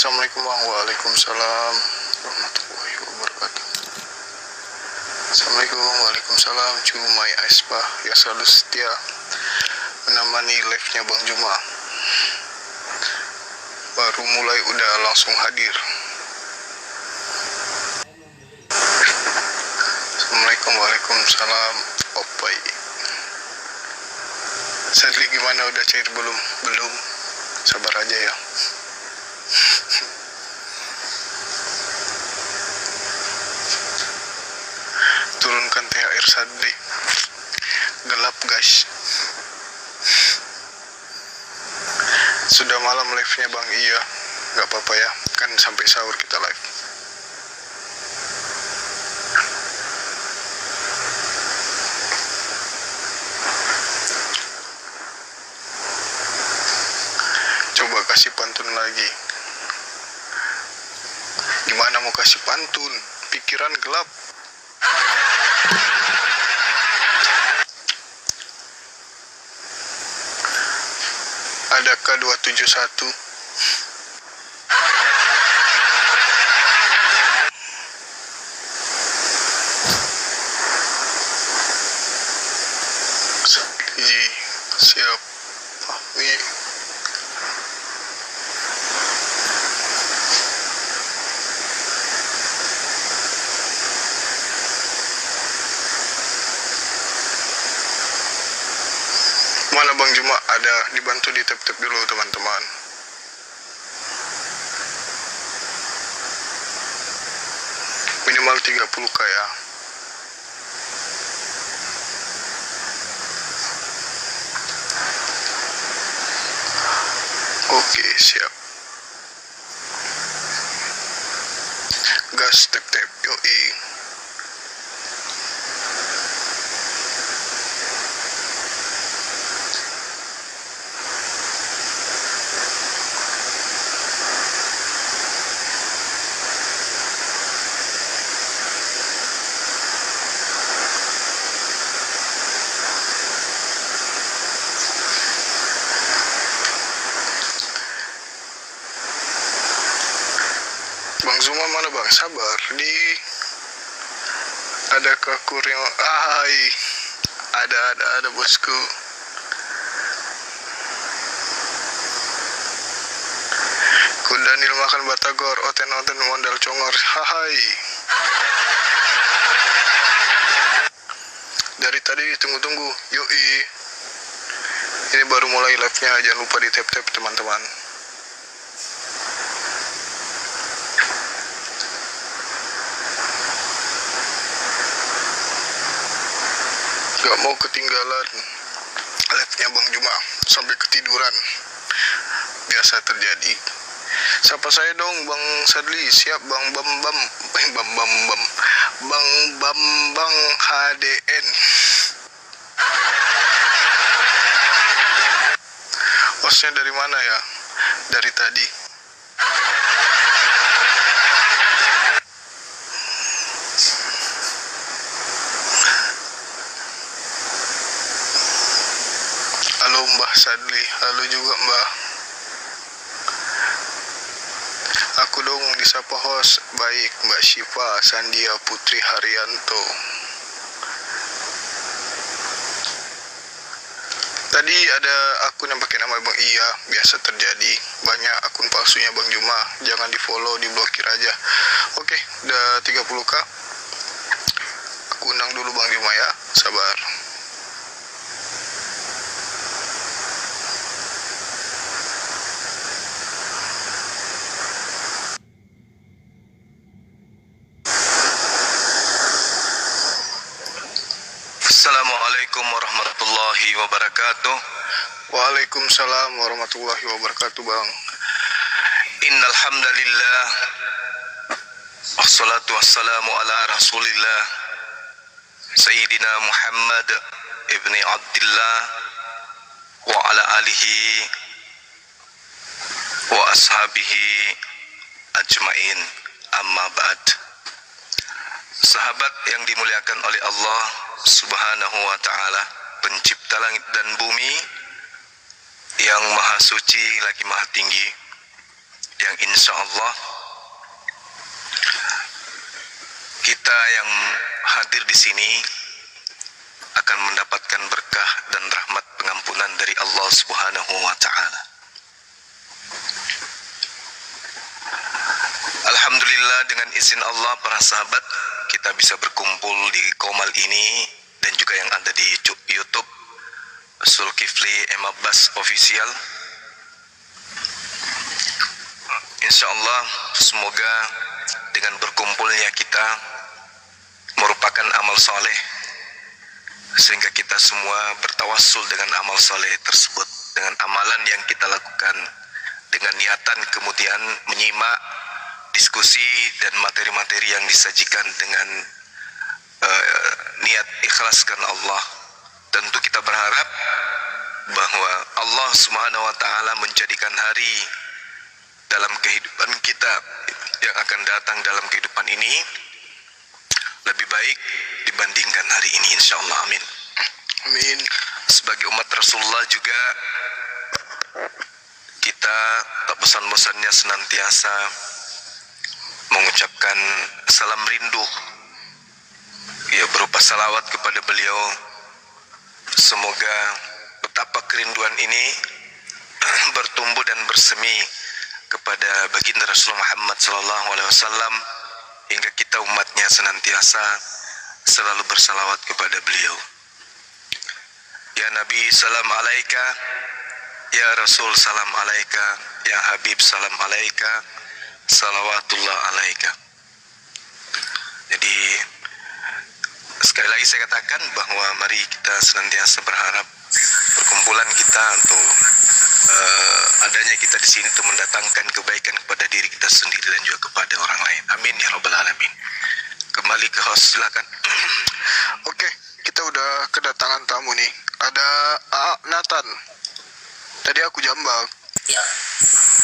Assalamualaikum bang. Waalaikumsalam warahmatullahi wabarakatuh. Assalamualaikum. Waalaikumsalam. Cumai Aisbah yang selalu setia menemani live-nya Bang Juma. Baru mulai udah langsung hadir. Assalamualaikum. Waalaikumsalam. Opai. Sadli gimana, udah cair belum? Belum. Sabar aja ya. Turunkan THR Sadli. Gelap guys. Sudah malam live-nya bang. Iya, gak apa-apa ya, kan sampai sahur kita live. Coba kasih pantun lagi. Gimana mau kasih pantun? Pikiran gelap. Adakah 271? Siap. Fahmi. Mana Bang Juma? Ada, dibantu di tap-tap dulu teman-teman. Minimal 30k ya. Oke, siap. Gas tap-tap, yoi. Bang Zuma mana bang? Sabar. Adakah kurang? Ada bosku. Kundanil makan batagor, oten-oten modal congor. Hai. Dari tadi tunggu-tunggu. Yoi. Ini baru mulai live-nya, jangan lupa di tap-tap teman-teman. Gak mau ketinggalan live-nya Bang Juma sampai ketiduran. Biasa terjadi. Siapa saya dong Bang Sadli? Siap Bang Bambang. Bang Bambang HDN. Hostnya dari mana ya? Dari tadi. Halo Mbah Sadli, halo juga Mbah. Aku dong disapa host. Baik, Mbak Syifa Sandia Putri Haryanto. Tadi ada akun yang pakai nama Bang. Iya, biasa terjadi. Banyak akun palsunya Bang Juma. Jangan di follow, diblokir aja. Oke, udah 30k. Aku undang dulu Bang Juma ya. Sabar. Assalamualaikum warahmatullahi wabarakatuh. Waalaikumsalam warahmatullahi wabarakatuh Bang. Innal hamdalillah wassalatu wassalamu ala Rasulillah Sayyidina Muhammad ibni Abdillah wa ala alihi wa ashabihi ajmain, amma ba'd. Sahabat yang dimuliakan oleh Allah Subhanahu wa ta'ala, pencipta langit dan bumi, yang maha suci lagi maha tinggi, yang insya Allah kita yang hadir di sini akan mendapatkan berkah dan rahmat pengampunan dari Allah Subhanahu wa Ta'ala. Alhamdulillah, dengan izin Allah para sahabat, kita bisa berkumpul di Komal ini dan juga yang ada di YouTube Zulkifli M. Abbas Official. Insya Allah semoga dengan berkumpulnya kita merupakan amal soleh, sehingga kita semua bertawassul dengan amal soleh tersebut, dengan amalan yang kita lakukan, dengan niatan kemudian menyimak diskusi dan materi-materi yang disajikan dengan niat ikhlaskan Allah. Tentu kita berharap bahwa Allah Subhanahu wa Ta'ala menjadikan hari dalam kehidupan kita yang akan datang dalam kehidupan ini lebih baik dibandingkan hari ini, insya Allah. Amin. Amin. Sebagai umat Rasulullah juga kita tak bosan-bosannya senantiasa mengucapkan salam rindu, ya, berupa salawat kepada beliau. Semoga betapa kerinduan ini bertumbuh dan bersemi kepada baginda Rasulullah Muhammad SAW, hingga kita umatnya senantiasa selalu bersalawat kepada beliau. Ya Nabi, salam alaika. Ya Rasul, salam alaika. Ya Habib, salam alaika. Salawatullah alaika. Jadi sekali lagi saya katakan bahwa mari kita senantiasa berharap perkumpulan kita untuk adanya kita di sini untuk mendatangkan kebaikan kepada diri kita sendiri dan juga kepada orang lain. Amin ya rabbal alamin. Kembali ke host, silakan. Oke, kita udah kedatangan tamu nih. Ada Nathan. Tadi aku jambak. Ya,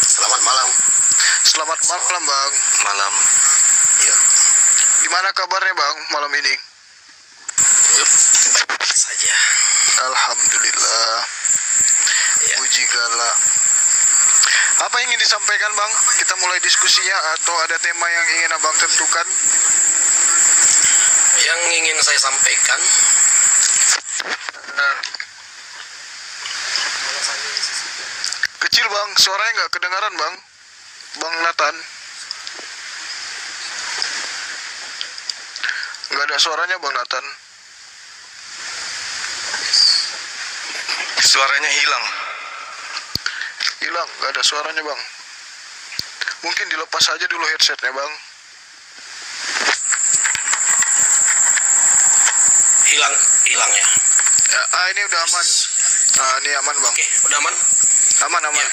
selamat malam. Selamat malam, Bang. Malam. Ya, Gimana kabarnya, Bang, malam ini? baik saja. Alhamdulillah. Ya. Puji Allah. Apa yang ingin disampaikan, Bang? Kita mulai diskusinya atau ada tema yang ingin Abang tentukan? Yang ingin saya sampaikan, Kecil, Bang. Suaranya nggak kedengaran, Bang. Bang Nathan. Nggak ada suaranya, Bang Nathan. Suaranya hilang. Hilang, nggak ada suaranya, Bang. Mungkin dilepas aja dulu headsetnya, Bang. hilang ya. Ya, ini udah aman. Ini aman, Bang. Oke, udah aman. Aman. Ya.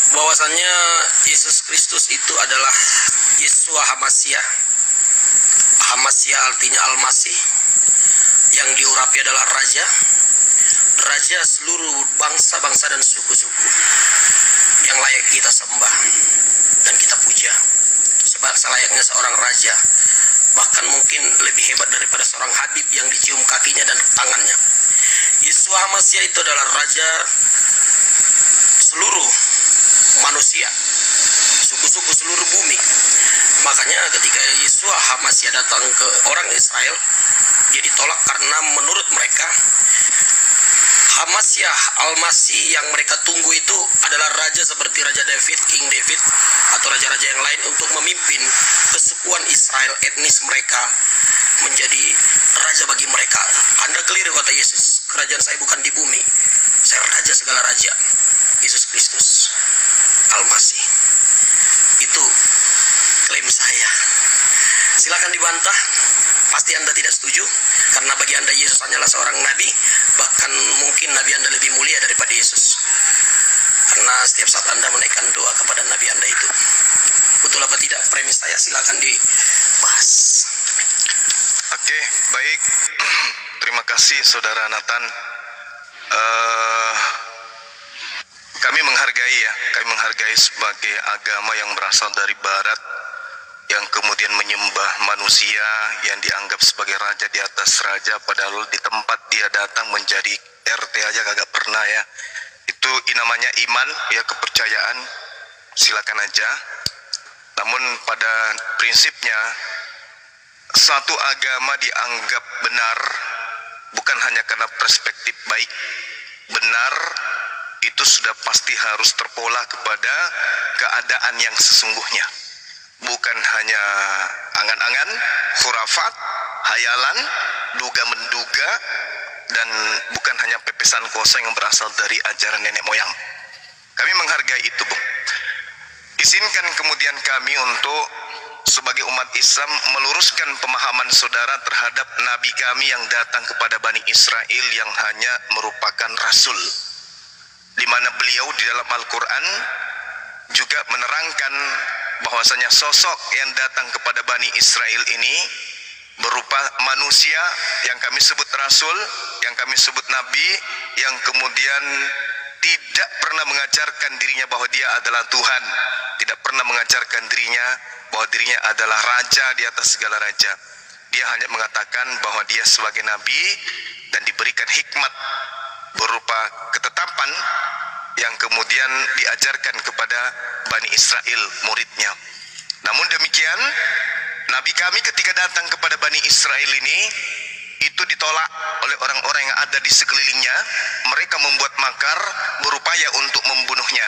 Bahwasannya Yesus Kristus itu adalah Yeshua Hamasia. Hamasia artinya Al-Masih, yang diurapi adalah Raja. Raja seluruh bangsa-bangsa dan suku-suku, yang layak kita sembah dan kita puja. Sebab selayaknya seorang raja, bahkan mungkin lebih hebat daripada seorang Habib yang dicium kakinya dan tangannya. Yeshua Hamasia itu adalah Raja seluruh manusia, suku-suku seluruh bumi. Makanya ketika Yeshua Hamasia datang ke orang Israel, dia ditolak karena menurut mereka Hamasia Al-Masih yang mereka tunggu itu adalah raja seperti Raja David, King David, atau raja-raja yang lain untuk memimpin kesukuan Israel, etnis mereka, menjadi raja bagi mereka. Anda keliru, kata Yesus. Kerajaan saya bukan di bumi, saya raja segala raja. Yesus Kristus Al-Masih. Itu klaim saya. Silakan dibantah. Pasti Anda tidak setuju, karena bagi Anda Yesus hanyalah seorang nabi, bahkan mungkin nabi Anda lebih mulia daripada Yesus. Karena setiap saat Anda menaikkan doa kepada nabi Anda itu. Betul apa tidak premis saya? Silakan dibahas. Oke, baik. Terima kasih Saudara Nathan. Kami menghargai sebagai agama yang berasal dari Barat, yang kemudian menyembah manusia yang dianggap sebagai raja di atas raja, padahal di tempat dia datang menjadi RT aja kagak pernah ya. Itu namanya iman, ya, kepercayaan. silakan aja. Namun pada prinsipnya satu agama dianggap benar bukan hanya karena perspektif baik. Benar itu sudah pasti harus terpola kepada keadaan yang sesungguhnya. Bukan hanya angan-angan, khurafat, hayalan, duga-menduga, dan bukan hanya pepesan kosong yang berasal dari ajaran nenek moyang. Kami menghargai itu, Bung. Izinkan kemudian kami untuk sebagai umat Islam meluruskan pemahaman saudara terhadap Nabi kami yang datang kepada Bani Israel yang hanya merupakan Rasul, di mana beliau di dalam Al-Quran juga menerangkan bahwasanya sosok yang datang kepada Bani Israel ini berupa manusia yang kami sebut Rasul, yang kami sebut Nabi, yang kemudian tidak pernah mengajarkan dirinya bahwa dia adalah Tuhan, tidak pernah mengajarkan dirinya bahwa dirinya adalah raja di atas segala raja. Dia hanya mengatakan bahwa dia sebagai Nabi dan diberikan hikmat berupa ketetapan yang kemudian diajarkan kepada Bani Israel, muridnya. Namun demikian, Nabi kami ketika datang kepada Bani Israel ini, itu ditolak oleh orang-orang yang ada di sekelilingnya. Mereka membuat makar, berupaya untuk membunuhnya.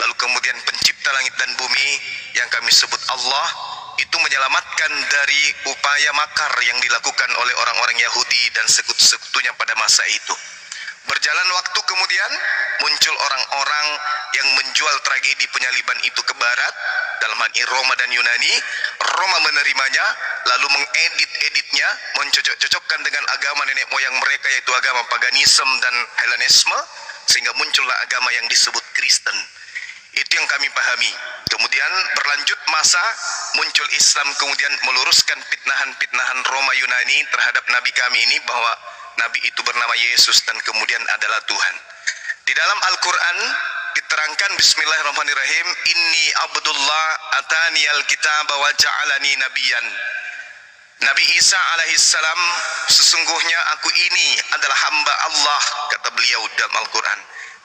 Lalu kemudian pencipta langit dan bumi yang kami sebut Allah itu menyelamatkan dari upaya makar yang dilakukan oleh orang-orang Yahudi dan sekutu-sekutunya pada masa itu. Berjalan waktu kemudian muncul orang-orang yang menjual tragedi penyaliban itu ke barat, dalam hal ini Roma dan Yunani. Roma menerimanya, lalu mengedit-editnya, mencocok-cocokkan dengan agama nenek moyang mereka, yaitu agama paganisme dan Helenisme, sehingga muncullah agama yang disebut Kristen. Itu yang kami pahami. Kemudian berlanjut masa, muncul Islam kemudian meluruskan pitnahan-pitnahan Roma Yunani terhadap Nabi kami ini, bahwa Nabi itu bernama Yesus dan kemudian adalah Tuhan. Di dalam Al-Quran diterangkan bismillahirrahmanirrahim, inni abdullah atani al-kitaba wa ja'alani nabiyan. Nabi Isa alaihissalam, sesungguhnya aku ini adalah hamba Allah, kata beliau dalam Al-Quran.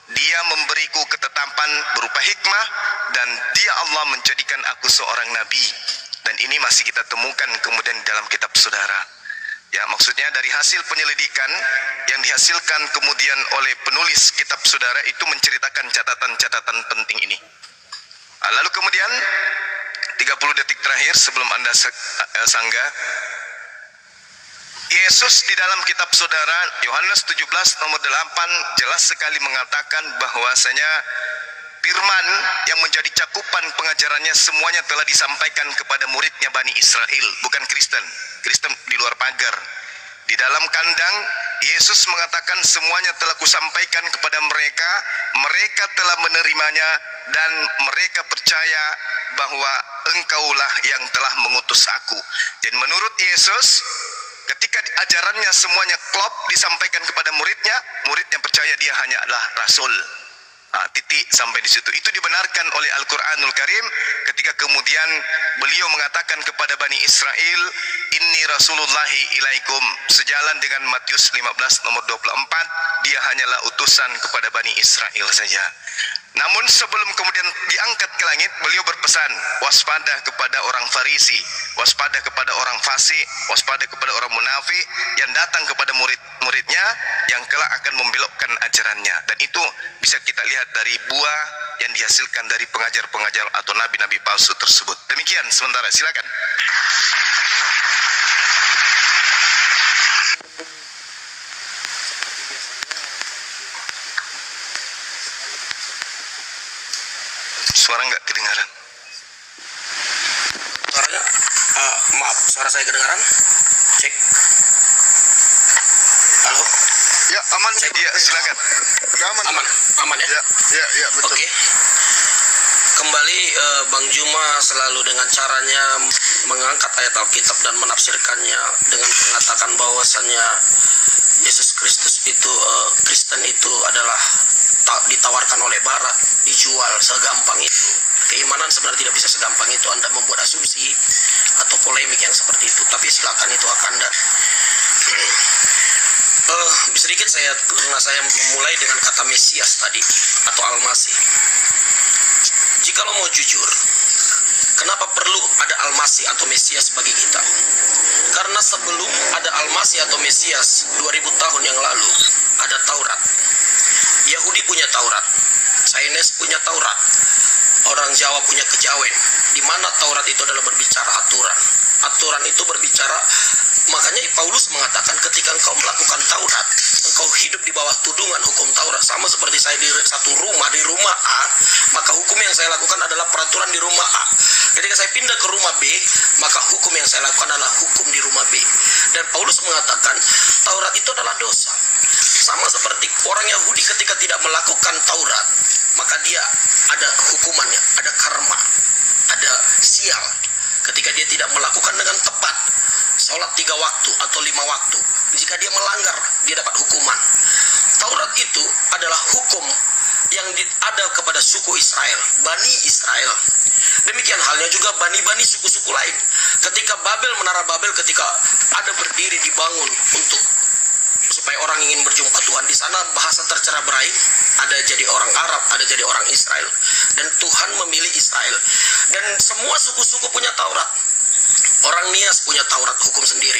Dia memberiku ketetapan berupa hikmah dan dia Allah menjadikan aku seorang nabi. Dan ini masih kita temukan kemudian dalam kitab saudara. Ya, maksudnya dari hasil penyelidikan yang dihasilkan kemudian oleh penulis kitab saudara itu menceritakan catatan-catatan penting ini. Lalu kemudian 30 detik terakhir sebelum Anda sanggah, Yesus di dalam kitab saudara Yohanes 17 nomor 8 jelas sekali mengatakan bahwasanya firman yang menjadi cakupan pengajarannya semuanya telah disampaikan kepada muridnya Bani Israel, bukan Kristen. Kristen di luar pagar. Di dalam kandang, Yesus mengatakan semuanya telah kusampaikan kepada mereka, mereka telah menerimanya dan mereka percaya bahwa engkaulah yang telah mengutus aku. Dan menurut Yesus, ketika ajarannya semuanya klop disampaikan kepada muridnya, muridnya percaya dia hanya adalah rasul. Titik sampai di situ. Itu dibenarkan oleh Al-Quranul Karim ketika kemudian beliau mengatakan kepada Bani Israel, inni rasulullahi ilaikum, sejalan dengan Matius 15 nomor 24, dia hanyalah utusan kepada Bani Israel saja. Namun sebelum kemudian diangkat ke langit, beliau berpesan, waspada kepada orang Farisi, waspada kepada orang fasik, waspada kepada orang munafik yang datang kepada murid-muridnya yang kelak akan membelokkan ajarannya. Dan itu bisa kita lihat dari buah yang dihasilkan dari pengajar-pengajar atau nabi-nabi palsu tersebut. Demikian sementara, silakan. Suara nggak kedengaran. Suaranya, maaf, suara saya kedengaran? Cek. Halo? Ya, aman. Cek. Ya, silakan. Udah aman. Aman ya? Ya, betul. Oke. Kembali Bang Juma selalu dengan caranya mengangkat ayat Alkitab dan menafsirkannya dengan mengatakan bahwasannya Yesus Kristus itu, Kristen itu adalah ditawarkan oleh Barat, dijual segampang itu. Keimanan sebenarnya tidak bisa segampang itu. Anda membuat asumsi atau polemik yang seperti itu, tapi silakan itu akan Anda. Sedikit karena saya memulai dengan kata Mesias tadi atau Al-Masih. Jika kalau mau jujur, kenapa perlu ada Al-Masih atau Mesias bagi kita? Karena sebelum ada Al-Masih atau Mesias 2000 tahun yang lalu, ada Taurat. Yahudi punya Taurat, Chinese punya Taurat, orang Jawa punya Kejawen, di mana Taurat itu adalah berbicara aturan. Aturan itu berbicara, makanya Paulus mengatakan ketika engkau melakukan Taurat, engkau hidup di bawah tudungan hukum Taurat. Sama seperti saya di satu rumah, di rumah A, maka hukum yang saya lakukan adalah peraturan di rumah A. Ketika saya pindah ke rumah B, maka hukum yang saya lakukan adalah hukum di rumah B. Dan Paulus mengatakan Taurat itu adalah dosa. Sama seperti orang Yahudi ketika tidak melakukan Taurat, maka dia ada hukumannya, ada karma, ada sial. Ketika dia tidak melakukan dengan tepat sholat 3 waktu atau 5 waktu, jika dia melanggar, dia dapat hukuman. Taurat itu adalah hukum yang ada kepada suku Israel, Bani Israel. Demikian halnya juga bani-bani suku-suku lain. Ketika Menara Babel ketika ada berdiri dibangun untuk supaya orang ingin berjumpa Tuhan, di sana bahasa tercerah berai, ada jadi orang Arab, ada jadi orang Israel, dan Tuhan memilih Israel. Dan semua suku-suku punya Taurat. Orang Nias punya Taurat, hukum sendiri.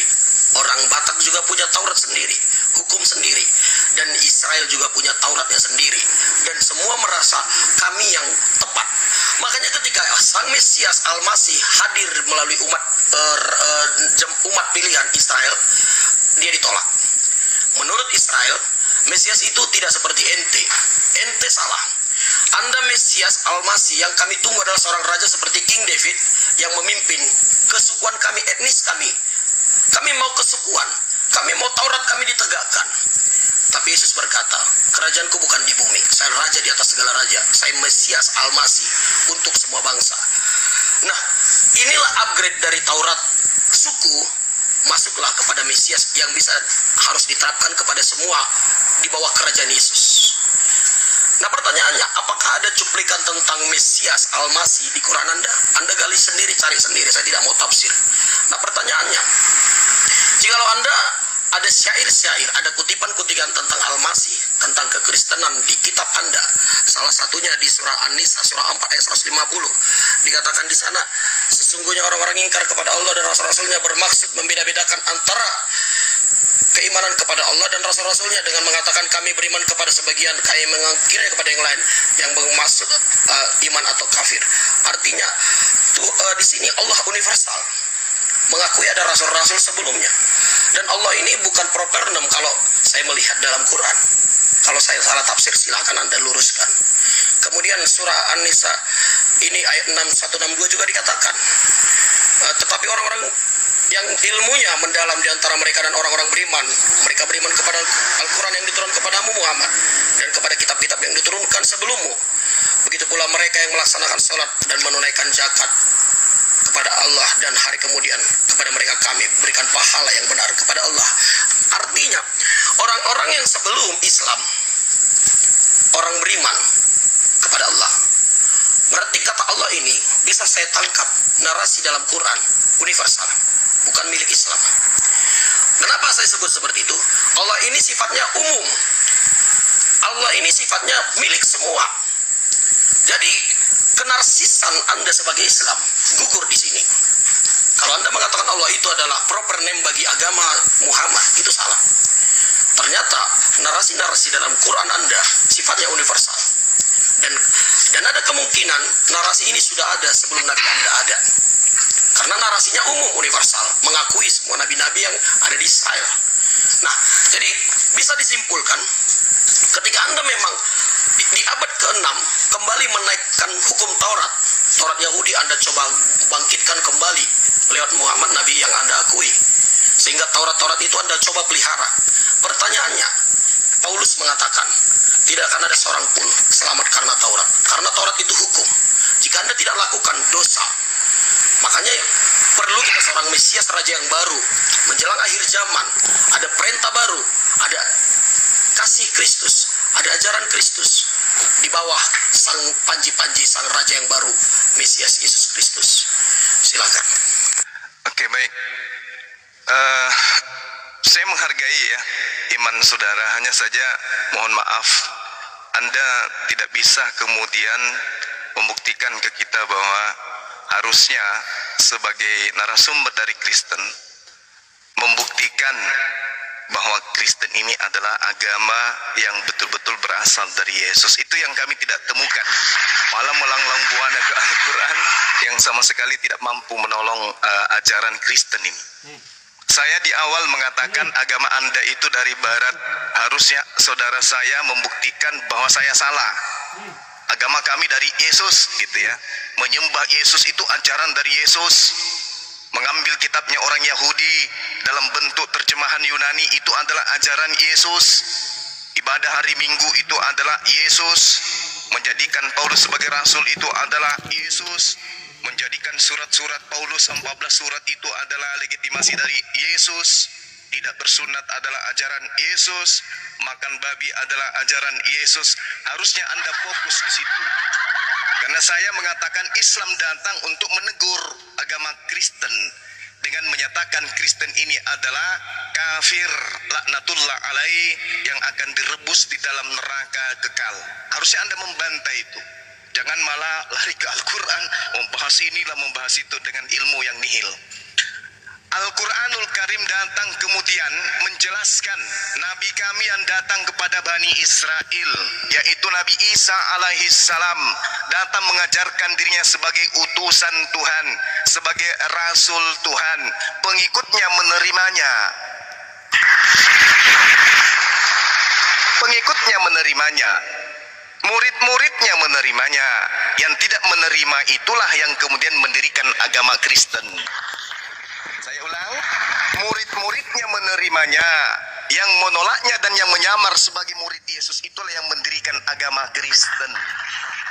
Orang Batak juga punya Taurat sendiri, hukum sendiri. Dan Israel juga punya Tauratnya sendiri. Dan semua merasa kami yang tepat. Makanya ketika Sang Mesias Al-Masih hadir melalui umat pilihan Israel, dia ditolak. Menurut Israel, Mesias itu tidak seperti ente. Ente salah. Anda Mesias Al-Masih yang kami tunggu adalah seorang raja seperti King David yang memimpin kesukuan kami, etnis kami. Kami mau kesukuan, kami mau Taurat kami ditegakkan. Tapi Yesus berkata, kerajaanku bukan di bumi. Saya raja di atas segala raja. Saya Mesias Al-Masih untuk semua bangsa. Nah, inilah upgrade dari Taurat suku, masuklah kepada Mesias yang harus diterapkan kepada semua di bawah kerajaan Yesus. Nah, pertanyaannya, apakah ada cuplikan tentang Mesias Al-Masih di Quran Anda? Anda gali sendiri, cari sendiri, saya tidak mau tafsir. Nah, pertanyaannya, jikalau Anda ada syair-syair, ada kutipan-kutipan tentang Al-Masih, tentang kekristenan di kitab Anda, salah satunya di surah An-Nisa, surah 4 ayat 150, dikatakan di sana, sesungguhnya orang-orang ingkar kepada Allah dan Rasul-Rasulnya bermaksud membeda-bedakan antara keimanan kepada Allah dan Rasul-Rasulnya dengan mengatakan kami beriman kepada sebagian, kami mengingkari kepada yang lain, yang bermaksud iman atau kafir. Artinya di sini Allah universal, mengakui ada rasul-rasul sebelumnya. Dan Allah ini bukan propernem kalau saya melihat dalam Quran. Kalau saya salah tafsir silahkan Anda luruskan. Kemudian surah An-Nisa ini ayat 162 juga dikatakan, tetapi orang-orang yang ilmunya mendalam di antara mereka dan orang-orang beriman, mereka beriman kepada Al-Quran yang diturunkan kepadamu Muhammad dan kepada kitab-kitab yang diturunkan sebelummu. Begitu pula mereka yang melaksanakan sholat dan menunaikan zakat kepada Allah, dan hari kemudian kepada mereka kami berikan pahala yang benar kepada Allah. Artinya orang-orang yang sebelum Islam, orang beriman kepada Allah. Berarti kata Allah ini bisa saya tangkap narasi dalam Quran universal, bukan milik Islam. Kenapa saya sebut seperti itu? Allah ini sifatnya umum. Allah ini sifatnya milik semua. Jadi kenarsisan Anda sebagai Islam gugur di sini. Kalau Anda mengatakan Allah itu adalah proper name bagi agama Muhammad, itu salah. Ternyata narasi-narasi dalam Quran Anda sifatnya universal. Dan ada kemungkinan narasi ini sudah ada sebelum Nabi Anda ada. Karena narasinya umum universal, mengakui semua nabi-nabi yang ada di Israel. Nah, jadi bisa disimpulkan ketika Anda memang di abad ke-6 kembali menaikkan hukum Taurat Yahudi, Anda coba bangkitkan kembali lewat Muhammad Nabi yang Anda akui, sehingga Taurat itu Anda coba pelihara. Pertanyaannya, Paulus mengatakan tidak akan ada seorang pun selamat karena Taurat, karena Taurat itu hukum. Jika Anda tidak lakukan dosa, makanya perlu kita seorang Mesias, raja yang baru menjelang akhir zaman. Ada perintah baru, ada kasih Kristus, ada ajaran Kristus di bawah sang panji-panji, sang raja yang baru, Mesias Yesus Kristus. Silakan. Oke, baik. Saya menghargai ya iman saudara, hanya saja mohon maaf, Anda tidak bisa kemudian membuktikan ke kita bahwa harusnya sebagai narasumber dari Kristen membuktikan bahwa Kristen ini adalah agama yang betul-betul berasal dari Yesus. Itu yang kami tidak temukan. Malah melanglang buana ke Al-Quran yang sama sekali tidak mampu menolong ajaran Kristen ini. Saya di awal mengatakan agama Anda itu dari Barat. Harusnya saudara saya membuktikan bahwa saya salah. Agama kami dari Yesus, gitu ya. Menyembah Yesus itu ajaran dari Yesus. Mengambil kitabnya orang Yahudi dalam bentuk terjemahan Yunani itu adalah ajaran Yesus. Ibadah hari Minggu itu adalah Yesus. Menjadikan Paulus sebagai rasul itu adalah Yesus. Menjadikan surat-surat Paulus 14 surat itu adalah legitimasi dari Yesus. Tidak bersunat adalah ajaran Yesus. Makan babi adalah ajaran Yesus. Harusnya Anda fokus di situ. Karena saya mengatakan Islam datang untuk menegur agama Kristen dengan menyatakan Kristen ini adalah kafir, laknatullah alaih, yang akan direbus di dalam neraka kekal. Harusnya Anda membantah itu. Jangan malah lari ke Al-Quran, membahas inilah membahas itu dengan ilmu yang nihil. Al-Quranul Karim datang kemudian menjelaskan Nabi kami yang datang kepada Bani Israel, yaitu Nabi Isa alaihi salam, datang mengajarkan dirinya sebagai utusan Tuhan, sebagai rasul Tuhan. Pengikutnya menerimanya. Pengikutnya menerimanya. Murid-muridnya menerimanya. Yang tidak menerima itulah yang kemudian mendirikan agama Kristen. Saya ulang, murid-muridnya menerimanya. Yang menolaknya dan yang menyamar sebagai murid Yesus itulah yang mendirikan agama Kristen.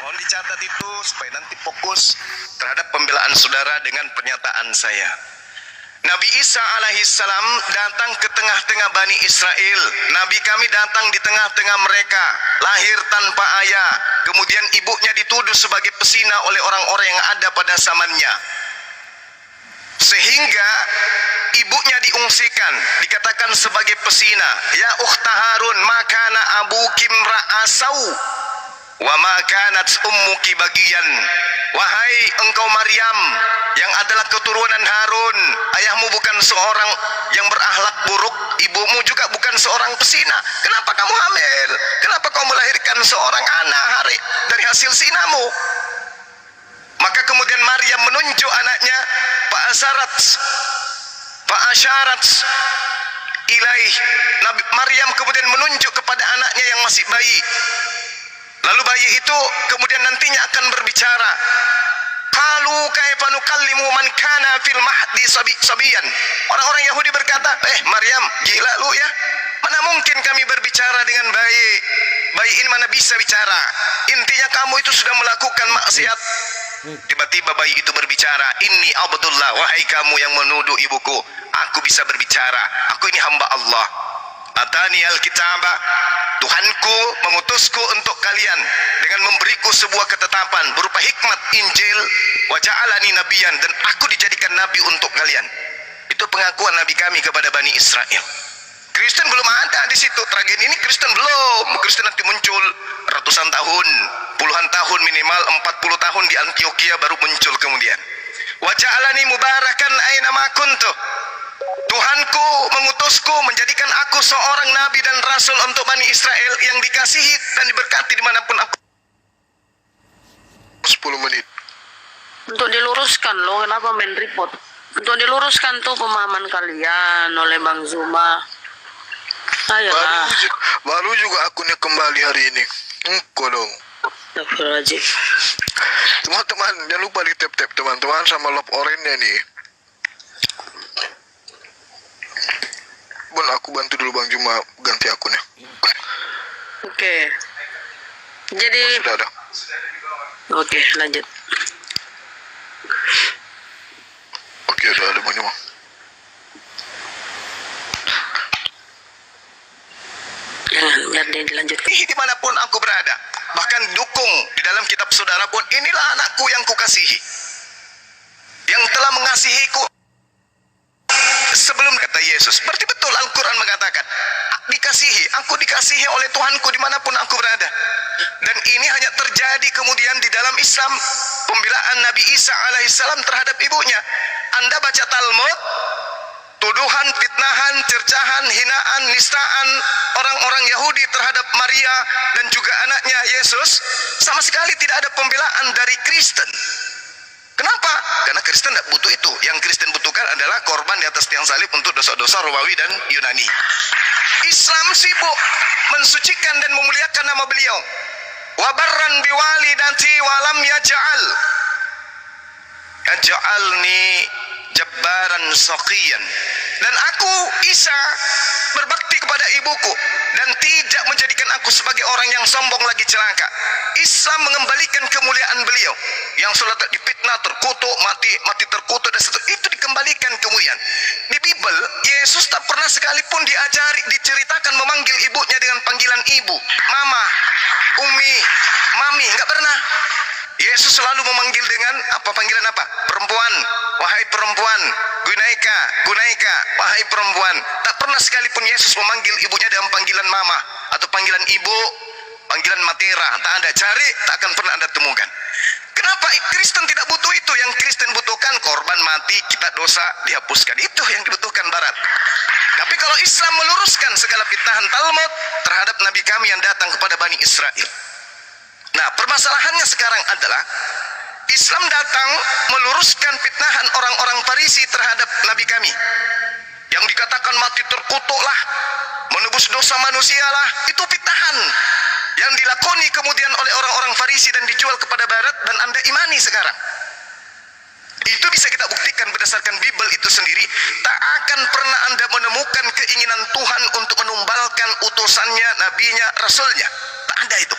Mohon dicatat itu supaya nanti fokus terhadap pembelaan saudara dengan pernyataan saya. Nabi Isa alaihissalam datang ke tengah-tengah Bani Israel. Nabi kami datang di tengah-tengah mereka, lahir tanpa ayah. Kemudian ibunya dituduh sebagai pesina oleh orang-orang yang ada pada zamannya. Sehingga ibunya diungsikan, dikatakan sebagai pesina. Ya ukhta Harun, makana abuki ra'asau wa makanat ummuki bagian. Wahai engkau Maryam yang adalah keturunan Harun, ayahmu bukan seorang yang berakhlak buruk, ibumu juga bukan seorang pesina. Kenapa kamu hamil? Kenapa kau melahirkan seorang anak dari hasil zinamu? Maka kemudian Maryam menunjuk anaknya, Fa'asyarat ilaih. Nabi Maryam kemudian menunjuk kepada anaknya yang masih bayi. Lalu bayi itu kemudian nantinya akan berbicara. Qalu kaifa nukallimu man kana fil mahdi sabiyan. Orang-orang Yahudi berkata, Maryam, gila lu ya? Mana mungkin kami berbicara dengan bayi? Bayi ini mana bisa bicara? Intinya kamu itu sudah melakukan maksiat. Tiba-tiba bayi itu berbicara, Inni Abdullah, wahai kamu yang menuduh ibuku, aku bisa berbicara, aku ini hamba Allah. Atani al-kitabah, Tuhanku mengutusku untuk kalian dengan memberiku sebuah ketetapan berupa hikmat Injil, wa ja'alani nabiyan, dan aku dijadikan nabi untuk kalian. Itu pengakuan Nabi kami kepada Bani Israel. Kristen belum ada di situ. Tragedi ini Kristen belum. Kristen nanti muncul ratusan tahun, puluhan tahun, minimal 40 tahun di Antioquia baru muncul kemudian. Wa ja'alani mubarakan aina ma kuntu. Tuhanku mengutusku menjadikan aku seorang nabi dan rasul untuk Bani Israel yang dikasihi dan diberkati dimanapun aku. 10 menit. Untuk diluruskan loh, kenapa main report? Untuk diluruskan tuh pemahaman kalian oleh Bang Zuma. Ayolah. Baru juga akunnya kembali hari ini. Engkau dong. Astagfirullahaladzim. Teman-teman, jangan lupa di tap-tap teman-teman sama love orange-nya nih. Bon, aku bantu dulu Bang Juma ganti akunnya. Oke. Jadi Sudah ada. Oke, lanjut. Oke, udah ada Bang Juma. Jangan, biar dia dilanjutkan. Dimanapun aku berada, bahkan dukung di dalam kitab saudara pun, inilah anakku yang kukasihi, yang telah mengasihiku sebelum, kata Yesus. Berarti betul Al-Quran mengatakan dikasihi, aku dikasihi oleh Tuhanku dimanapun aku berada. Dan ini hanya terjadi kemudian di dalam Islam, pembelaan Nabi Isa alaihissalam terhadap ibunya. Anda baca Talmud, tuduhan, fitnahan, cercahan, hinaan, nistaan orang-orang Yahudi terhadap Maria dan juga anaknya Yesus, sama sekali tidak ada pembelaan dari Kristen. Kenapa? Karena Kristen tidak butuh itu. Yang Kristen butuhkan adalah korban di atas tiang salib untuk dosa-dosa Romawi dan Yunani. Islam sibuk mensucikan dan memuliakan nama beliau. Wabarran biwalidati walam yaj'alni jabbaran saqiyan. Dan aku Isa berbakti kepada ibuku dan tidak menjadikan aku sebagai orang yang sombong lagi celaka. Islam mengembalikan kemuliaan beliau yang sholat dipitnah, terkutuk, mati terkutuk dan seterusnya, itu dikembalikan kemuliaan. Di Bible, Yesus tak pernah sekalipun diceritakan memanggil ibunya dengan panggilan ibu, mama, umi, mami, enggak pernah. Yesus selalu memanggil dengan panggilan apa? Perempuan, wahai perempuan, gunaika, wahai perempuan. Tak pernah sekalipun Yesus memanggil ibunya dengan panggilan mama atau panggilan ibu, panggilan matera. Tak ada, cari, tak akan pernah Anda temukan. Kenapa Kristen tidak butuh itu? Yang Kristen butuhkan korban mati, kita dosa dihapuskan. Itu yang dibutuhkan Barat. Tapi kalau Islam meluruskan segala fitnahan Talmud terhadap Nabi kami yang datang kepada Bani Israel. Nah, permasalahannya sekarang adalah Islam datang meluruskan fitnahan orang-orang Farisi terhadap Nabi kami. Yang dikatakan mati terkutuklah, menebus dosa manusialah, itu fitnahan yang dilakoni kemudian oleh orang-orang Farisi dan dijual kepada Barat, dan Anda imani sekarang. Itu bisa kita buktikan berdasarkan Bible itu sendiri. Tak akan pernah Anda menemukan keinginan Tuhan untuk menumbalkan utusannya, nabinya, rasulnya. Tak ada itu.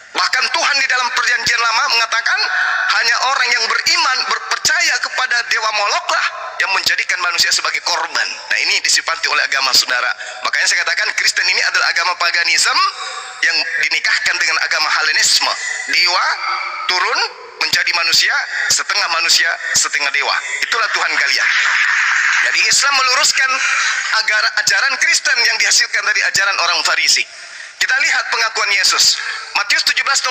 Bahkan Tuhan di dalam perjanjian lama mengatakan hanya orang yang beriman, berpercaya kepada Dewa Molok lah yang menjadikan manusia sebagai korban. Nah, ini disifati oleh agama saudara. Makanya saya katakan Kristen ini adalah agama paganisme yang dinikahkan dengan agama Hellenisme. Dewa turun menjadi manusia, setengah dewa. Itulah Tuhan kalian. Jadi Islam meluruskan ajaran Kristen yang dihasilkan dari ajaran orang Farisi. Kita lihat pengakuan Yesus. Matius 17:8.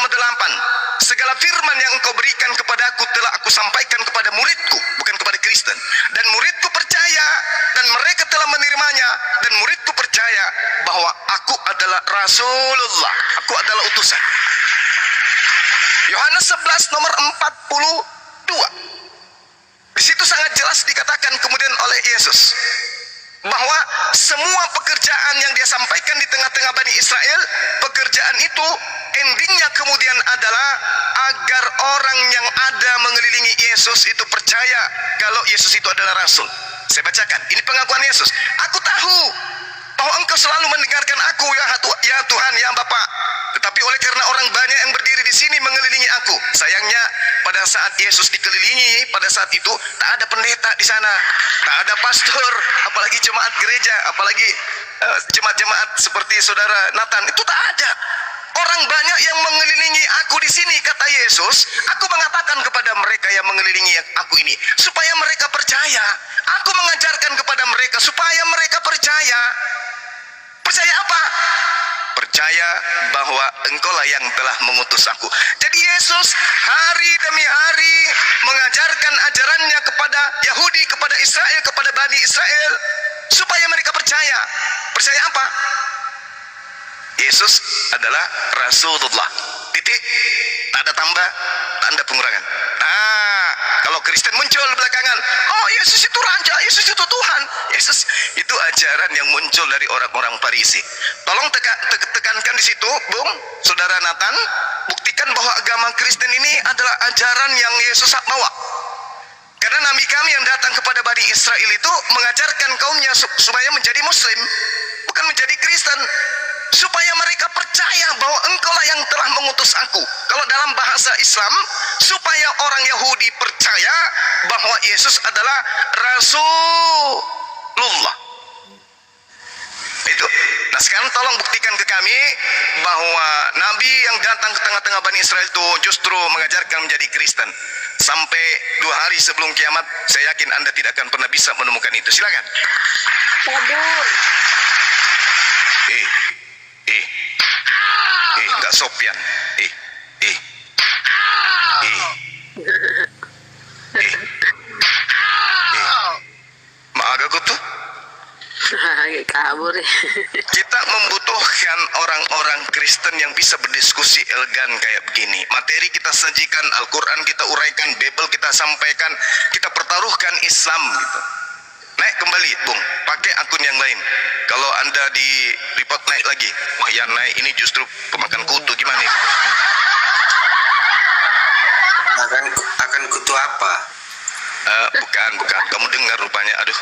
Segala firman yang engkau berikan kepadaku telah aku sampaikan kepada muridku, bukan kepada Kristen. Dan muridku percaya dan mereka telah menerimanya, dan muridku percaya bahwa aku adalah Rasulullah. Aku adalah utusan. Yohanes 11:42. Di situ sangat jelas dikatakan kemudian oleh Yesus bahwa semua pekerjaan yang dia sampaikan di tengah-tengah Bani Israel, pekerjaan itu endingnya kemudian adalah agar orang yang ada mengelilingi Yesus itu percaya kalau Yesus itu adalah Rasul. Saya bacakan, ini pengakuan Yesus. Aku tahu bahwa engkau selalu mendengarkan aku, ya Tuhan, ya Bapa. Tetapi oleh karena orang banyak yang berdiri di sini mengelilingi aku. Sayangnya pada saat Yesus dikelilingi, pada saat itu tak ada pendeta di sana, tak ada pastor, apalagi jemaat gereja, apalagi jemaat-jemaat seperti saudara Nathan, itu tak ada. Orang banyak yang mengelilingi aku di sini, kata Yesus. Aku mengatakan kepada mereka yang mengelilingi aku ini supaya mereka percaya. Aku mengajarkan kepada mereka supaya mereka percaya. Percaya apa? Percaya bahwa engkaulah yang telah mengutus aku. Jadi Yesus hari demi hari mengajarkan ajarannya kepada Yahudi, kepada Israel, kepada Bani Israel, supaya mereka percaya. Percaya apa? Yesus adalah Rasulullah. Titik. Tak ada tambah, tak ada pengurangan. Nah, kalau Kristen muncul belakangan, oh Yesus itu raja, Yesus itu Tuhan. Yesus itu ajaran yang muncul dari orang-orang Farisi. Tolong tekankan di situ, Bung, Saudara Nathan, buktikan bahwa agama Kristen ini adalah ajaran yang Yesus bawa. Karena Nabi kami yang datang kepada Bani Israel itu mengajarkan kaumnya supaya menjadi Muslim, bukan menjadi Kristen. Supaya mereka percaya bahwa engkaulah yang telah mengutus aku. Kalau dalam bahasa Islam, supaya orang Yahudi percaya bahwa Yesus adalah Rasulullah. Itu. Nah, sekarang tolong buktikan ke kami bahwa Nabi yang datang ke tengah-tengah Bani Israel itu justru mengajarkan menjadi Kristen. Sampai 2 hari sebelum kiamat, saya yakin Anda tidak akan pernah bisa menemukan itu. Silakan. Nggak sopian. Maaga ko tuh. Kabur. Kita membutuhkan orang-orang Kristen yang bisa berdiskusi elegan kayak begini. Materi kita sajikan, Al-Quran kita uraikan, Bible kita sampaikan, kita pertaruhkan Islam gitu. Naik kembali, Bung, pakai akun yang lain. Kalau Anda di report naik lagi, wah yang naik ini justru pemakan kutu, gimana ini? Akan kutu apa? Bukan. Kamu dengar rupanya. Aduh.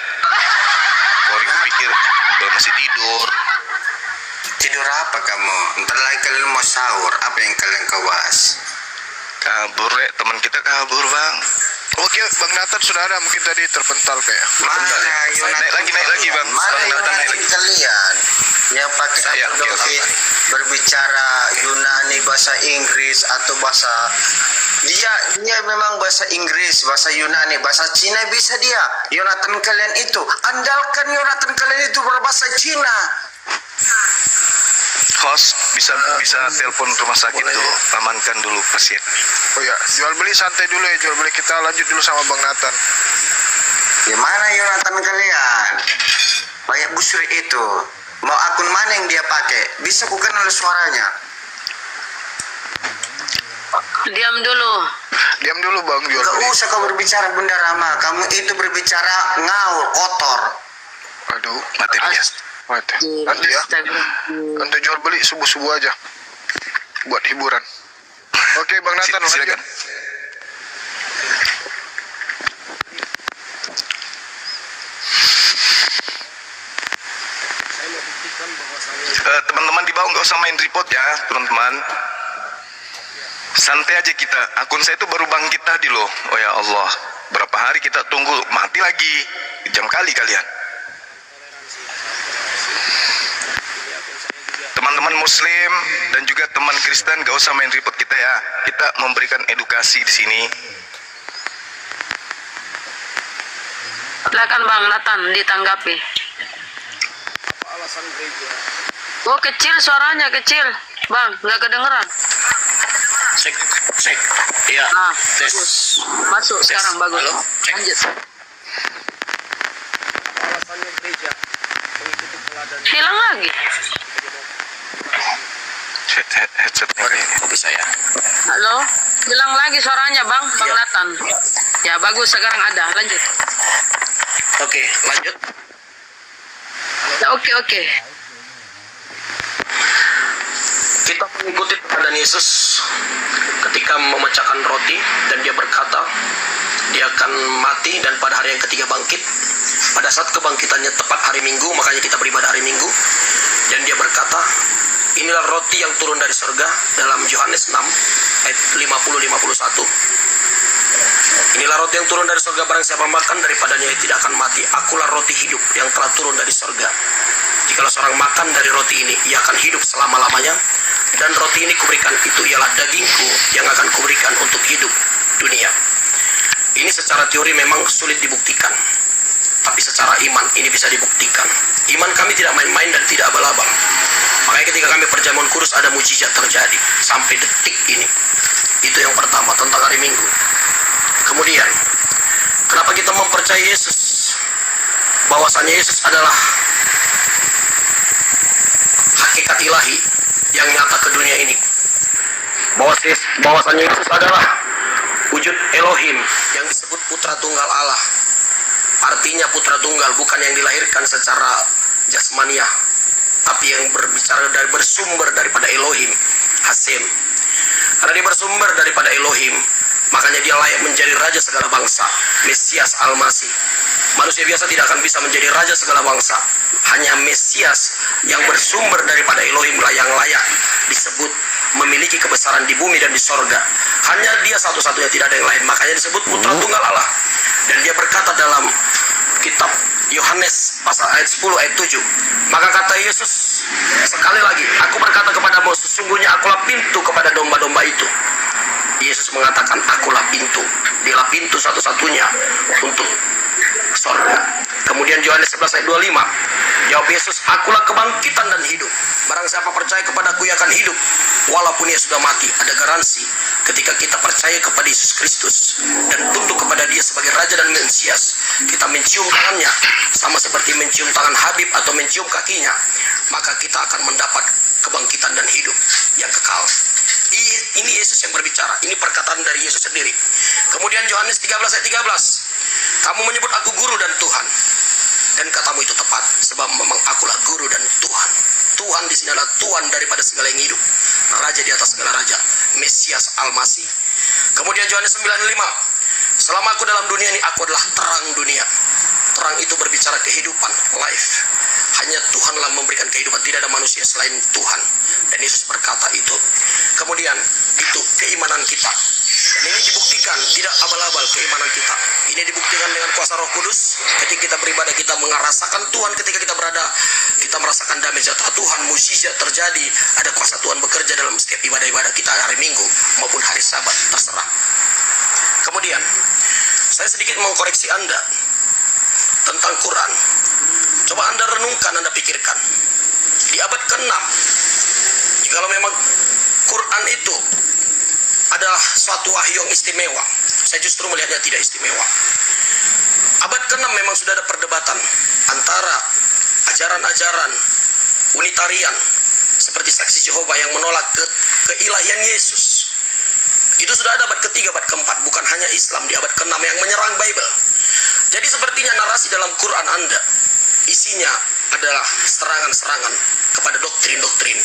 Kori pikir masih tidur. Tidur apa kamu? Ntar lagi kalian mau sahur. Apa yang kalian kau bahas? Kabur, teman kita kabur, Bang. Oke, Bang Nathan sudah ada, mungkin tadi terpental kayak. Mana Naik lagi, Bang. Mana Bang Nathan naik Yonatan lagi. kalian? Yang pakai Saya, Uncle oke, David Bang. berbicara Yunani bahasa Inggris atau bahasa dia memang bahasa Inggris, bahasa Yunani, bahasa Cina bisa dia. Yonatan kalian itu, andalkan Yonatan kalian itu berbahasa Cina. Host bisa telepon rumah sakit dulu, amankan dulu pasien. Oh ya, jual beli santai dulu ya, jual beli kita lanjut dulu sama Bang Nathan. Gimana Yonatan kalian? Kayak busri itu. Mau akun mana yang dia pakai? Bisa bukan oleh suaranya. Diam dulu. Diam dulu Bang, jual Gak beli. usah kau berbicara Bunda Rama. Kamu itu berbicara ngaur, kotor. Aduh, Materinya. mati. Nanti ya, nanti jual beli subuh-subuh aja. Buat hiburan. Oke, Bang Nathan, Silakan. lanjut. Teman-teman di bawah nggak usah main report ya, teman-teman. Santai aja kita. Akun saya itu baru bangkit tadi loh. Oh ya Allah, berapa hari kita tunggu, mati lagi. Jam kali kalian. Teman-teman Muslim dan juga teman Kristen gak usah main report kita ya. Kita memberikan edukasi di sini. Silakan Bang Nathan ditanggapi. Oh kecil suaranya kecil, Bang, nggak kedengeran. Cek. Iya. Nah, Tes. bagus. Masuk sekarang bagus. Halo, cek. Lanjut. Hilang lagi. Headsetnya kayaknya. Kopi saya. Halo, hilang lagi suaranya Bang Nathan. Ya bagus sekarang ada. Lanjut. Oke, lanjut. Ya, oke. Kita mengikuti teladan Yesus ketika memecahkan roti dan dia berkata dia akan mati dan pada hari yang ketiga bangkit. Pada saat kebangkitannya tepat hari Minggu, makanya kita beribadah hari Minggu. Dan dia berkata, inilah roti yang turun dari surga dalam Yohanes 6 ayat 50-51. Inilah roti yang turun dari surga, barang siapa makan daripadanya ia tidak akan mati. Akulah roti hidup yang telah turun dari surga. Jikalau seorang makan dari roti ini, ia akan hidup selama-lamanya. Dan roti ini kuberikan, itu ialah dagingku yang akan kuberikan untuk hidup dunia. Ini secara teori memang sulit dibuktikan, tapi secara iman ini bisa dibuktikan. Iman kami tidak main-main dan tidak abal-abal. Makanya ketika kami perjamuan kudus ada mujizat terjadi sampai detik ini. Itu yang pertama tentang hari Minggu. Kemudian, kenapa kita mempercayai Yesus? Bahwasanya Yesus adalah hakikat ilahi yang nyata ke dunia ini. Bahwasanya Yesus adalah wujud Elohim yang disebut putra tunggal Allah. Artinya putra tunggal, bukan yang dilahirkan secara jasmaniah, tapi yang bersumber daripada Elohim, Hasim. Karena dia bersumber daripada Elohim, makanya dia layak menjadi raja segala bangsa, Mesias Al-Masih. Manusia biasa tidak akan bisa menjadi raja segala bangsa. Hanya Mesias yang bersumber daripada Elohim lah yang layak disebut memiliki kebesaran di bumi dan di sorga. Hanya dia satu-satunya, tidak ada yang lain. Makanya disebut putra tunggal Allah. Dan dia berkata dalam kitab Yohanes pasal ayat 10 ayat 7. Maka kata Yesus sekali lagi, aku berkata kepadamu, sesungguhnya akulah pintu kepada domba-domba itu. Yesus mengatakan, akulah pintu. Dialah pintu satu-satunya untuk sorga. Kemudian Yohanes 11 ayat 25, jawab Yesus, akulah kebangkitan dan hidup. Barang siapa percaya kepadaku, ia akan hidup walaupun ia sudah mati. Ada garansi ketika kita percaya kepada Yesus Kristus dan tunduk kepada dia sebagai Raja dan Mesias, kita mencium tangannya sama seperti mencium tangan Habib atau mencium kakinya, maka kita akan mendapat kebangkitan dan hidup yang kekal. Ini Yesus yang berbicara, ini perkataan dari Yesus sendiri. Kemudian Yohanes 13 ayat 13, kamu menyebut aku guru dan Tuhan, dan katamu itu tepat, sebab memang akulah guru dan Tuhan. Tuhan di sini adalah Tuhan daripada segala yang hidup, Raja di atas segala raja, Mesias Al-Masih. Kemudian Yohanes 9:5, selama aku dalam dunia ini, aku adalah terang dunia. Terang itu berbicara kehidupan, life. Hanya Tuhanlah memberikan kehidupan, tidak ada manusia selain Tuhan. Dan Yesus berkata itu. Kemudian itu keimanan kita. Dan ini dibuktikan, tidak abal-abal keimanan kita. Ini dibuktikan dengan kuasa Roh Kudus. Ketika kita beribadah, kita merasakan Tuhan. Ketika kita berada, kita merasakan damai sejahtera Tuhan. Mukjizat terjadi. Ada kuasa Tuhan bekerja dalam setiap ibadah-ibadah kita hari Minggu maupun hari Sabat, terserah. Kemudian saya sedikit mengkoreksi Anda tentang Quran. Coba Anda renungkan, Anda pikirkan. Di abad ke-6, jikalau memang Quran itu adalah suatu wahyu yang istimewa, saya justru melihatnya tidak istimewa. Abad ke-6 memang sudah ada perdebatan antara ajaran-ajaran Unitarian seperti Saksi Jehovah yang menolak keilahian Yesus. Itu sudah ada abad ke-3, abad ke-4, bukan hanya Islam di abad ke-6 yang menyerang Bible. Jadi sepertinya narasi dalam Quran Anda isinya adalah serangan-serangan kepada doktrin-doktrin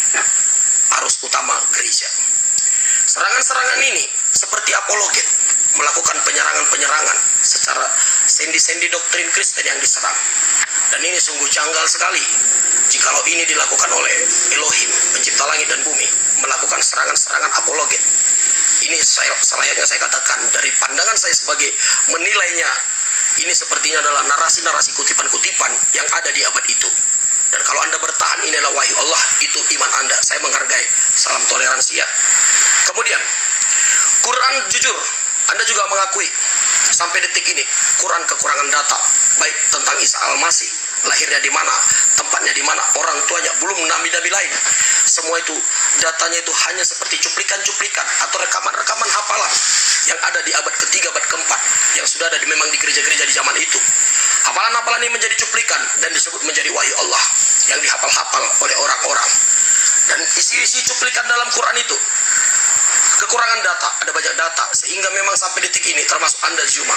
arus utama gereja. Serangan-serangan ini seperti apologet, melakukan penyerangan-penyerangan secara sendi-sendi doktrin Kristen yang diserang. Dan ini sungguh janggal sekali jikalau ini dilakukan oleh Elohim, pencipta langit dan bumi, melakukan serangan-serangan apologet. Ini selayaknya saya katakan dari pandangan saya sebagai menilainya, ini sepertinya adalah narasi-narasi kutipan-kutipan yang ada di abad itu. Dan kalau Anda bertahan ini adalah wahyu Allah, itu iman Anda. Saya menghargai. Salam toleransi ya. Kemudian Quran jujur, Anda juga mengakui sampai detik ini Quran kekurangan data, baik tentang Isa Al-Masih, lahirnya di mana, tempatnya di mana, orang tuanya, belum nabi-nabi lain. Semua itu datanya itu hanya seperti cuplikan-cuplikan atau rekaman-rekaman hafalan yang ada di abad ke-3, abad ke-4 yang sudah ada memang di gereja-gereja di zaman itu. Hafalan-hafalan ini menjadi cuplikan dan disebut menjadi wahyu Allah yang dihafal-hafal oleh orang-orang. Dan isi-isi cuplikan dalam Quran itu kekurangan data, ada banyak data sehingga memang sampai detik ini termasuk Anda Zuma,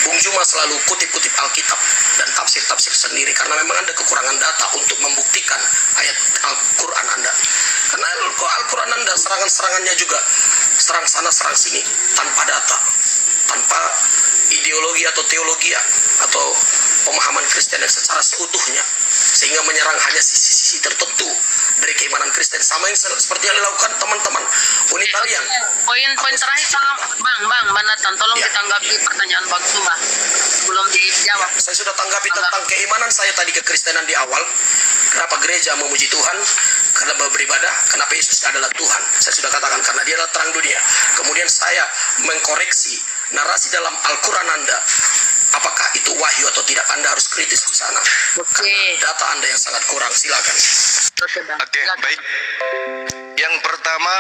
Bung Juma selalu kutip-kutip Alkitab dan tafsir-tafsir sendiri karena memang Anda kekurangan data untuk membuktikan ayat Al-Quran Anda. Karena Al-Quran Anda serangan-serangannya juga serang sana serang sini tanpa data, tanpa ideologi atau teologi atau pemahaman Kristen yang secara seutuhnya, sehingga menyerang hanya sisi-sisi tertentu dari keimanan Kristen, sama yang seperti yang dilakukan teman-teman Unitarian. Poin-poin terakhir, Bang Nathan, tolong Ya. ditanggapi pertanyaan Bang Suma. Belum dijawab. Saya sudah tanggapi tentang keimanan saya tadi kekristenan di awal. Kenapa gereja memuji Tuhan? Karena beribadah. Kenapa Yesus adalah Tuhan? Saya sudah katakan karena dia adalah terang dunia. Kemudian saya mengkoreksi narasi dalam Al-Quran Anda. Apakah itu wahyu atau tidak? Anda harus kritis ke sana. Oke. Karena data Anda yang sangat kurang. Silakan. Oke, Bang. Oke, Silakan. baik. Yang pertama,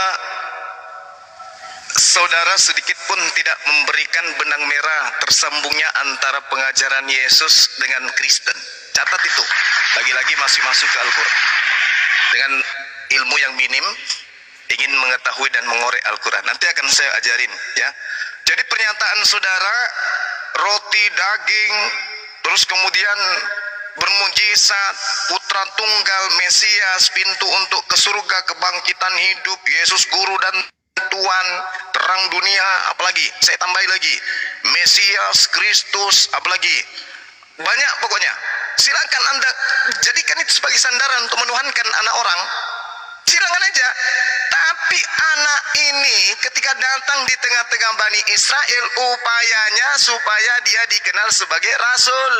saudara sedikit pun tidak memberikan benang merah tersambungnya antara pengajaran Yesus dengan Kristen. Catat itu. Lagi-lagi masih masuk ke Al-Quran. Dengan ilmu yang minim, ingin mengetahui dan mengorek Al-Quran. Nanti akan saya ajarin ya. Jadi pernyataan saudara, roti, daging, terus kemudian bermujizat, putra tunggal, Mesias, pintu untuk ke surga, kebangkitan hidup, Yesus guru dan Tuhan, terang dunia, apalagi saya tambahin lagi, Mesias, Kristus, apalagi banyak pokoknya. Silakan Anda jadikan itu sebagai sandaran untuk menuhankan anak orang. Silakan aja. Tapi anak ini ketika datang di tengah-tengah Bani Israel, upayanya supaya dia dikenal sebagai rasul.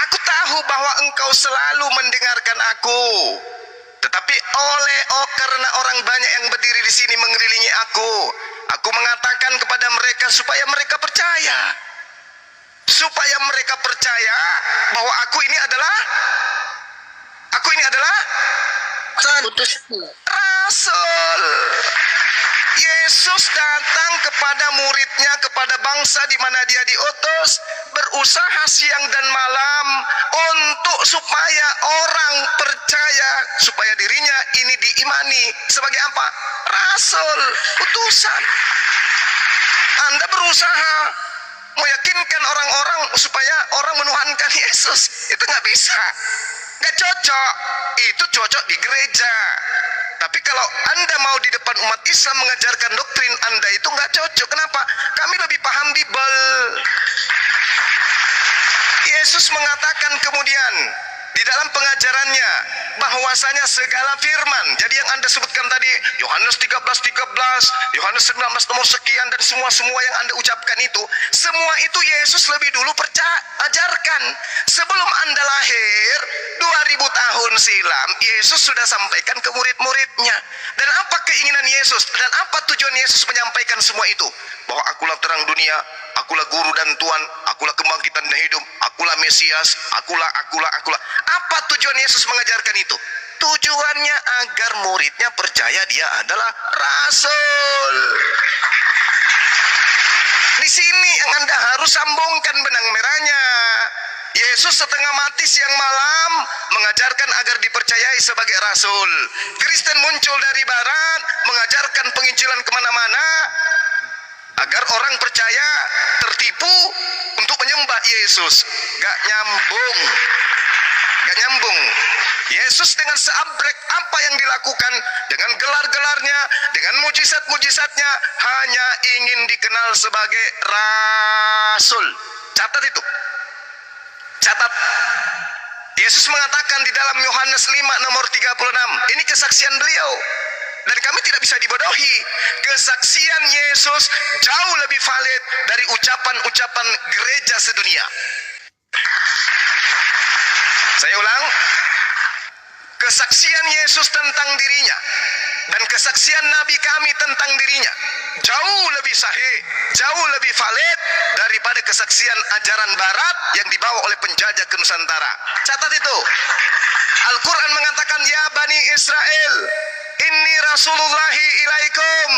Aku tahu bahwa engkau selalu mendengarkan aku. Tetapi karena orang banyak yang berdiri di sini mengelilingi aku mengatakan kepada mereka supaya mereka percaya. Supaya mereka percaya bahwa aku ini adalah Utusku. Rasul. Yesus datang kepada muridnya, kepada bangsa di mana dia diutus, berusaha siang dan malam untuk supaya orang percaya, supaya dirinya ini diimani sebagai apa? Rasul, utusan. Anda berusaha meyakinkan orang-orang supaya orang menuhankan Yesus. Itu nggak bisa, nggak cocok. Itu cocok di gereja. Tapi kalau Anda mau di depan umat Islam mengajarkan doktrin Anda, itu nggak cocok. Kenapa? Kami lebih paham Bible. Yesus mengatakan kemudian di dalam pengajarannya bahwasanya segala firman, jadi yang Anda sebutkan tadi, Yohanes 13:13, Yohanes 19 nomor sekian, dan semua yang Anda ucapkan itu, semua itu Yesus lebih dulu ajarkan. Sebelum Anda lahir 2000 tahun silam, Yesus sudah sampaikan ke murid-muridnya. Dan apa keinginan Yesus dan apa tujuan Yesus menyampaikan semua itu? Bahwa akulah terang dunia, akulah guru dan Tuhan, akulah kebangkitan dan hidup, akulah Mesias, akulah. Apa tujuan Yesus mengajarkan itu? Tujuannya agar muridnya percaya dia adalah Rasul. Di sini yang Anda harus sambungkan benang merahnya. Yesus setengah mati siang malam mengajarkan agar dipercayai sebagai Rasul. Kristen muncul dari barat mengajarkan penginjilan kemana-mana agar orang percaya, tertipu untuk menyembah Yesus. Gak nyambung. Yesus dengan seabrek apa yang dilakukan, dengan gelar-gelarnya, dengan mujizat-mujizatnya, hanya ingin dikenal sebagai Rasul. Catat itu. Catat. Yesus mengatakan di dalam Yohanes 5 nomor 36. Ini kesaksian beliau. Dan kami tidak bisa dibodohi. Kesaksian Yesus jauh lebih valid dari ucapan-ucapan gereja sedunia. Saya ulang. Kesaksian Yesus tentang dirinya dan kesaksian Nabi kami tentang dirinya jauh lebih sahih, jauh lebih valid daripada kesaksian ajaran barat yang dibawa oleh penjajah ke Nusantara. Catat itu. Al-Quran mengatakan, ya Bani Israel, inni rasulullahi ilaikum.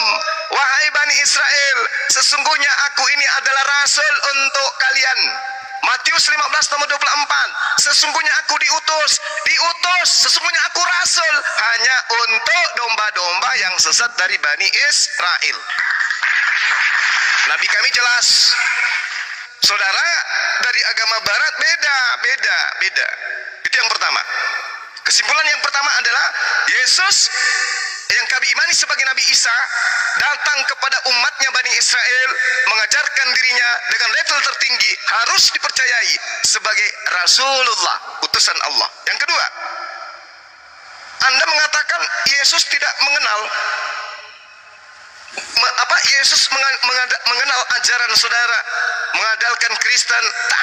Wahai Bani Israel, sesungguhnya aku ini adalah Rasul untuk kalian. Matius 15 nomor 24. Sesungguhnya aku diutus, sesungguhnya aku Rasul hanya untuk domba-domba yang sesat dari Bani Israel. Nabi kami jelas. Saudara, dari agama barat beda. Itu yang pertama. Kesimpulan yang pertama adalah Yesus yang kami imani sebagai Nabi Isa datang kepada umatnya Bani Israel, mengajarkan dirinya dengan level tertinggi, harus dipercayai sebagai Rasulullah, utusan Allah. Yang kedua, Anda mengatakan Yesus tidak mengenal Yesus mengenal ajaran saudara, mengandalkan Kristen. Tak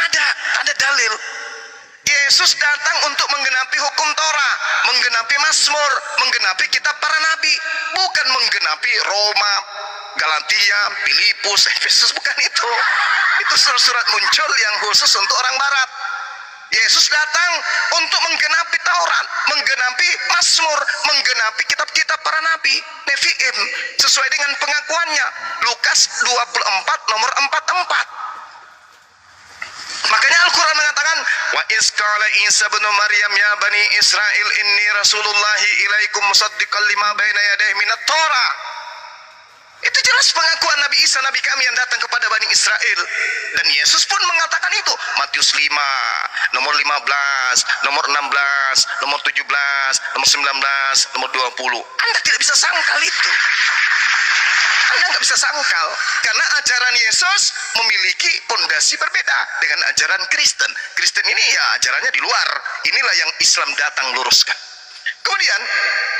ada dalil. Yesus datang untuk menggenapi hukum Torah, menggenapi Mazmur, menggenapi kitab para nabi, bukan menggenapi Roma, Galatia, Filipus, Efesus, bukan itu. Itu surat-surat muncul yang khusus untuk orang barat. Yesus datang untuk menggenapi Taurat, menggenapi Mazmur, menggenapi kitab-kitab para nabi, Nevi'im, sesuai dengan pengakuannya. Lukas 24 nomor 44. Makanya Al-Quran mengatakan, wa isqala Isa bin Maryam ya Bani Israel inni rasulullahi ilaikum musaddiqan lima baina yadayhi minat Torah. Itu jelas pengakuan Nabi Isa, Nabi kami yang datang kepada Bani Israel. Dan Yesus pun mengatakan itu. Matius 5, nomor 15, nomor 16, nomor 17, nomor 19, nomor 20. Anda tidak bisa sangkal itu. Anda nggak bisa sangkal. Karena ajaran Yesus memiliki pondasi berbeda dengan ajaran Kristen. Kristen ini ya ajarannya di luar. Inilah yang Islam datang luruskan. Kemudian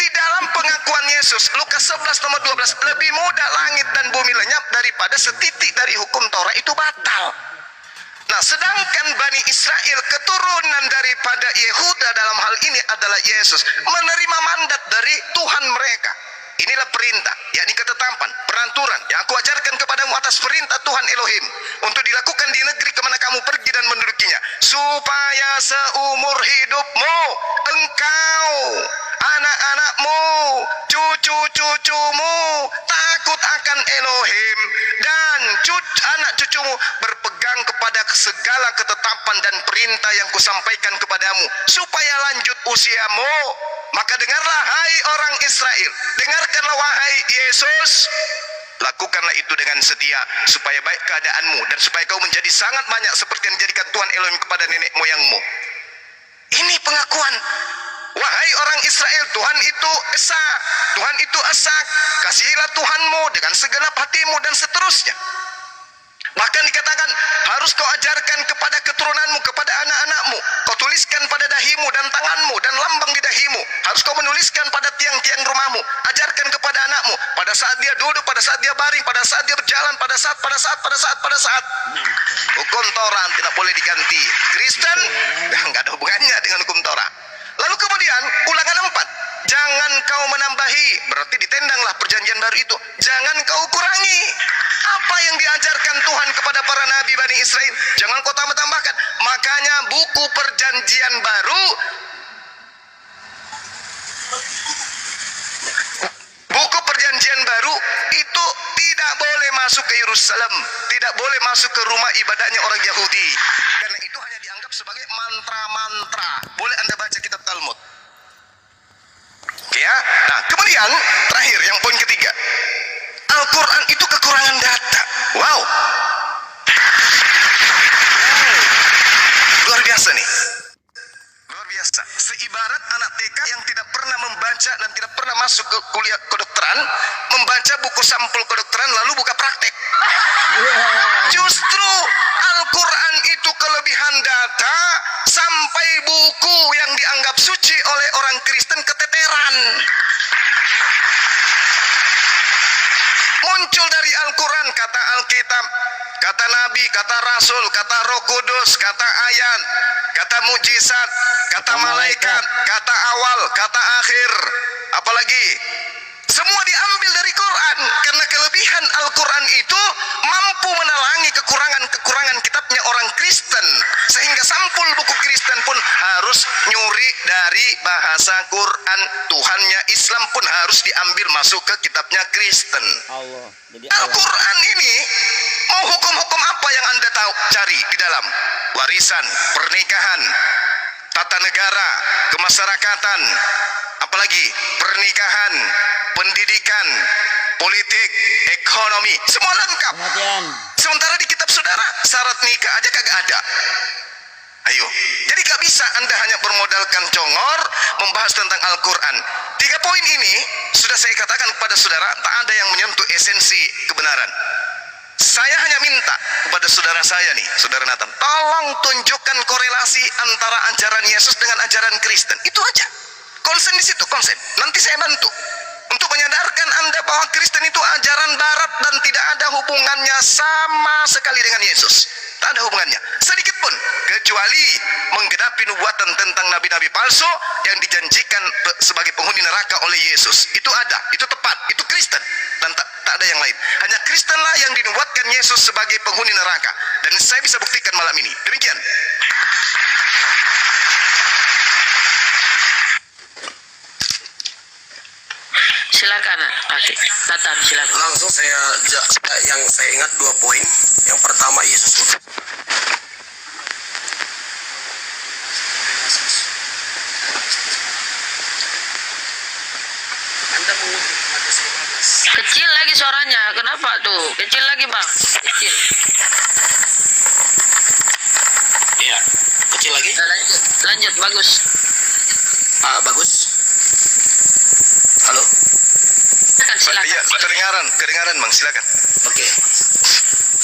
di dalam pengakuan Yesus, Lukas 11 nomor 12, lebih mudah langit dan bumi lenyap daripada setitik dari hukum Torah itu batal. Musa, sedangkan Bani Israel keturunan daripada Yehuda dalam hal ini adalah Yesus, menerima mandat dari Tuhan mereka. Inilah perintah, yakni ketetapan, peraturan yang aku ajarkan kepadamu atas perintah Tuhan Elohim, untuk dilakukan di negeri kemana kamu pergi dan mendudukinya, supaya seumur hidupmu engkau, anak-anakmu, cucu-cucumu takut akan Elohim, dan anak cucumu berpegang kepada segala ketetapan dan perintah yang kusampaikan kepadamu, supaya lanjut usiamu. Maka dengarlah hai orang Israel, dengarkanlah wahai Yesus, lakukanlah itu dengan setia, supaya baik keadaanmu dan supaya kau menjadi sangat banyak seperti yang dijadikan Tuhan Elohim kepada nenek moyangmu. Ini pengakuan, wahai orang Israel, Tuhan itu esa, Tuhan itu esa, kasihilah Tuhanmu dengan segenap hatimu, dan seterusnya. Bahkan dikatakan, harus kau ajarkan kepada keturunanmu, kepada anak-anakmu, kau tuliskan pada dahimu dan tanganmu dan lambang di dahimu, harus kau menuliskan pada tiang-tiang rumahmu, ajarkan kepada anakmu pada saat dia duduk, pada saat dia baring, pada saat dia berjalan, pada saat hukum Taurat tidak boleh diganti. Kristen nggak ada hubungannya dengan hukum Taurat. Lalu kemudian ulangan 4, jangan kau menambahi, berarti ditendanglah perjanjian baru itu, jangan kau kurangi apa yang diajarkan Tuhan kepada para nabi Bani Israel, jangan kau tambah-tambahkan. Makanya buku perjanjian baru, itu tidak boleh masuk ke Yerusalem, tidak boleh masuk ke rumah ibadahnya orang Yahudi, karena itu hanya dianggap sebagai mantra-mantra. Boleh Anda baca kitab Talmud. Oke ya. Nah, kemudian terakhir yang poin ketiga, Al-Quran itu kekurangan data. Wow, luar biasa nih, luar biasa. Seibarat anak TK yang tidak pernah membaca dan tidak pernah masuk ke kuliah kedokteran, membaca buku sampul kedokteran lalu buka praktek. Justru Al-Quran itu kelebihan data, sampai buku yang dianggap suci oleh orang Kristen keteteran. Muncul dari Al-Quran kata Alkitab, kata Nabi, kata Rasul, kata Roh Kudus, kata ayat, kata mujizat, kata malaikat, kata awal, kata akhir, apalagi semua diambil dari Quran, karena kelebihan Al-Quran itu mampu menelangi kekurangan-kekurangan kitabnya orang Kristen, sehingga sampul buku Kristen pun harus nyuri dari bahasa Quran. Tuhannya Islam pun harus diambil masuk ke kitabnya Kristen. Al-Quran ini mau hukum-hukum apa yang Anda tahu cari di dalam? Warisan, pernikahan, tata negara, kemasyarakatan, apalagi pernikahan, pendidikan, politik, ekonomi, semua lengkap. Sementara di kitab saudara syarat nikah aja kagak ada. Ayo, jadi gak bisa Anda hanya bermodalkan congor membahas tentang Al-Quran. 3 poin ini sudah saya katakan kepada saudara, tak ada yang menyentuh esensi kebenaran. Saya hanya minta kepada saudara saya nih, saudara Nathan, tolong tunjukkan korelasi antara ajaran Yesus dengan ajaran Kristen. Itu aja. Konsen di situ, konsen. Nanti saya bantu untuk menyadarkan Anda bahwa Kristen itu ajaran barat dan tidak ada hubungannya sama sekali dengan Yesus. Tak ada hubungannya sedikit pun, kecuali menggenapi nubuatan tentang nabi-nabi palsu yang dijanjikan sebagai penghuni neraka oleh Yesus. Itu ada, itu tepat, itu Kristen, dan tak ada yang lain. Hanya Kristenlah yang dinubuatkan Yesus sebagai penghuni neraka, dan saya bisa buktikan malam ini. Demikian. Silakan, Nathan, silakan. Langsung yang saya ingat 2 poin. Yang pertama, Yesus utus. Anda mengutip Matius 15. Kecil lagi suaranya, kenapa tuh? Kecil lagi bang, kecil. Iya, kecil lagi. Lanjut, bagus. Bagus. Halo. Silakan. Iya, kedengaran bang, silakan. Oke.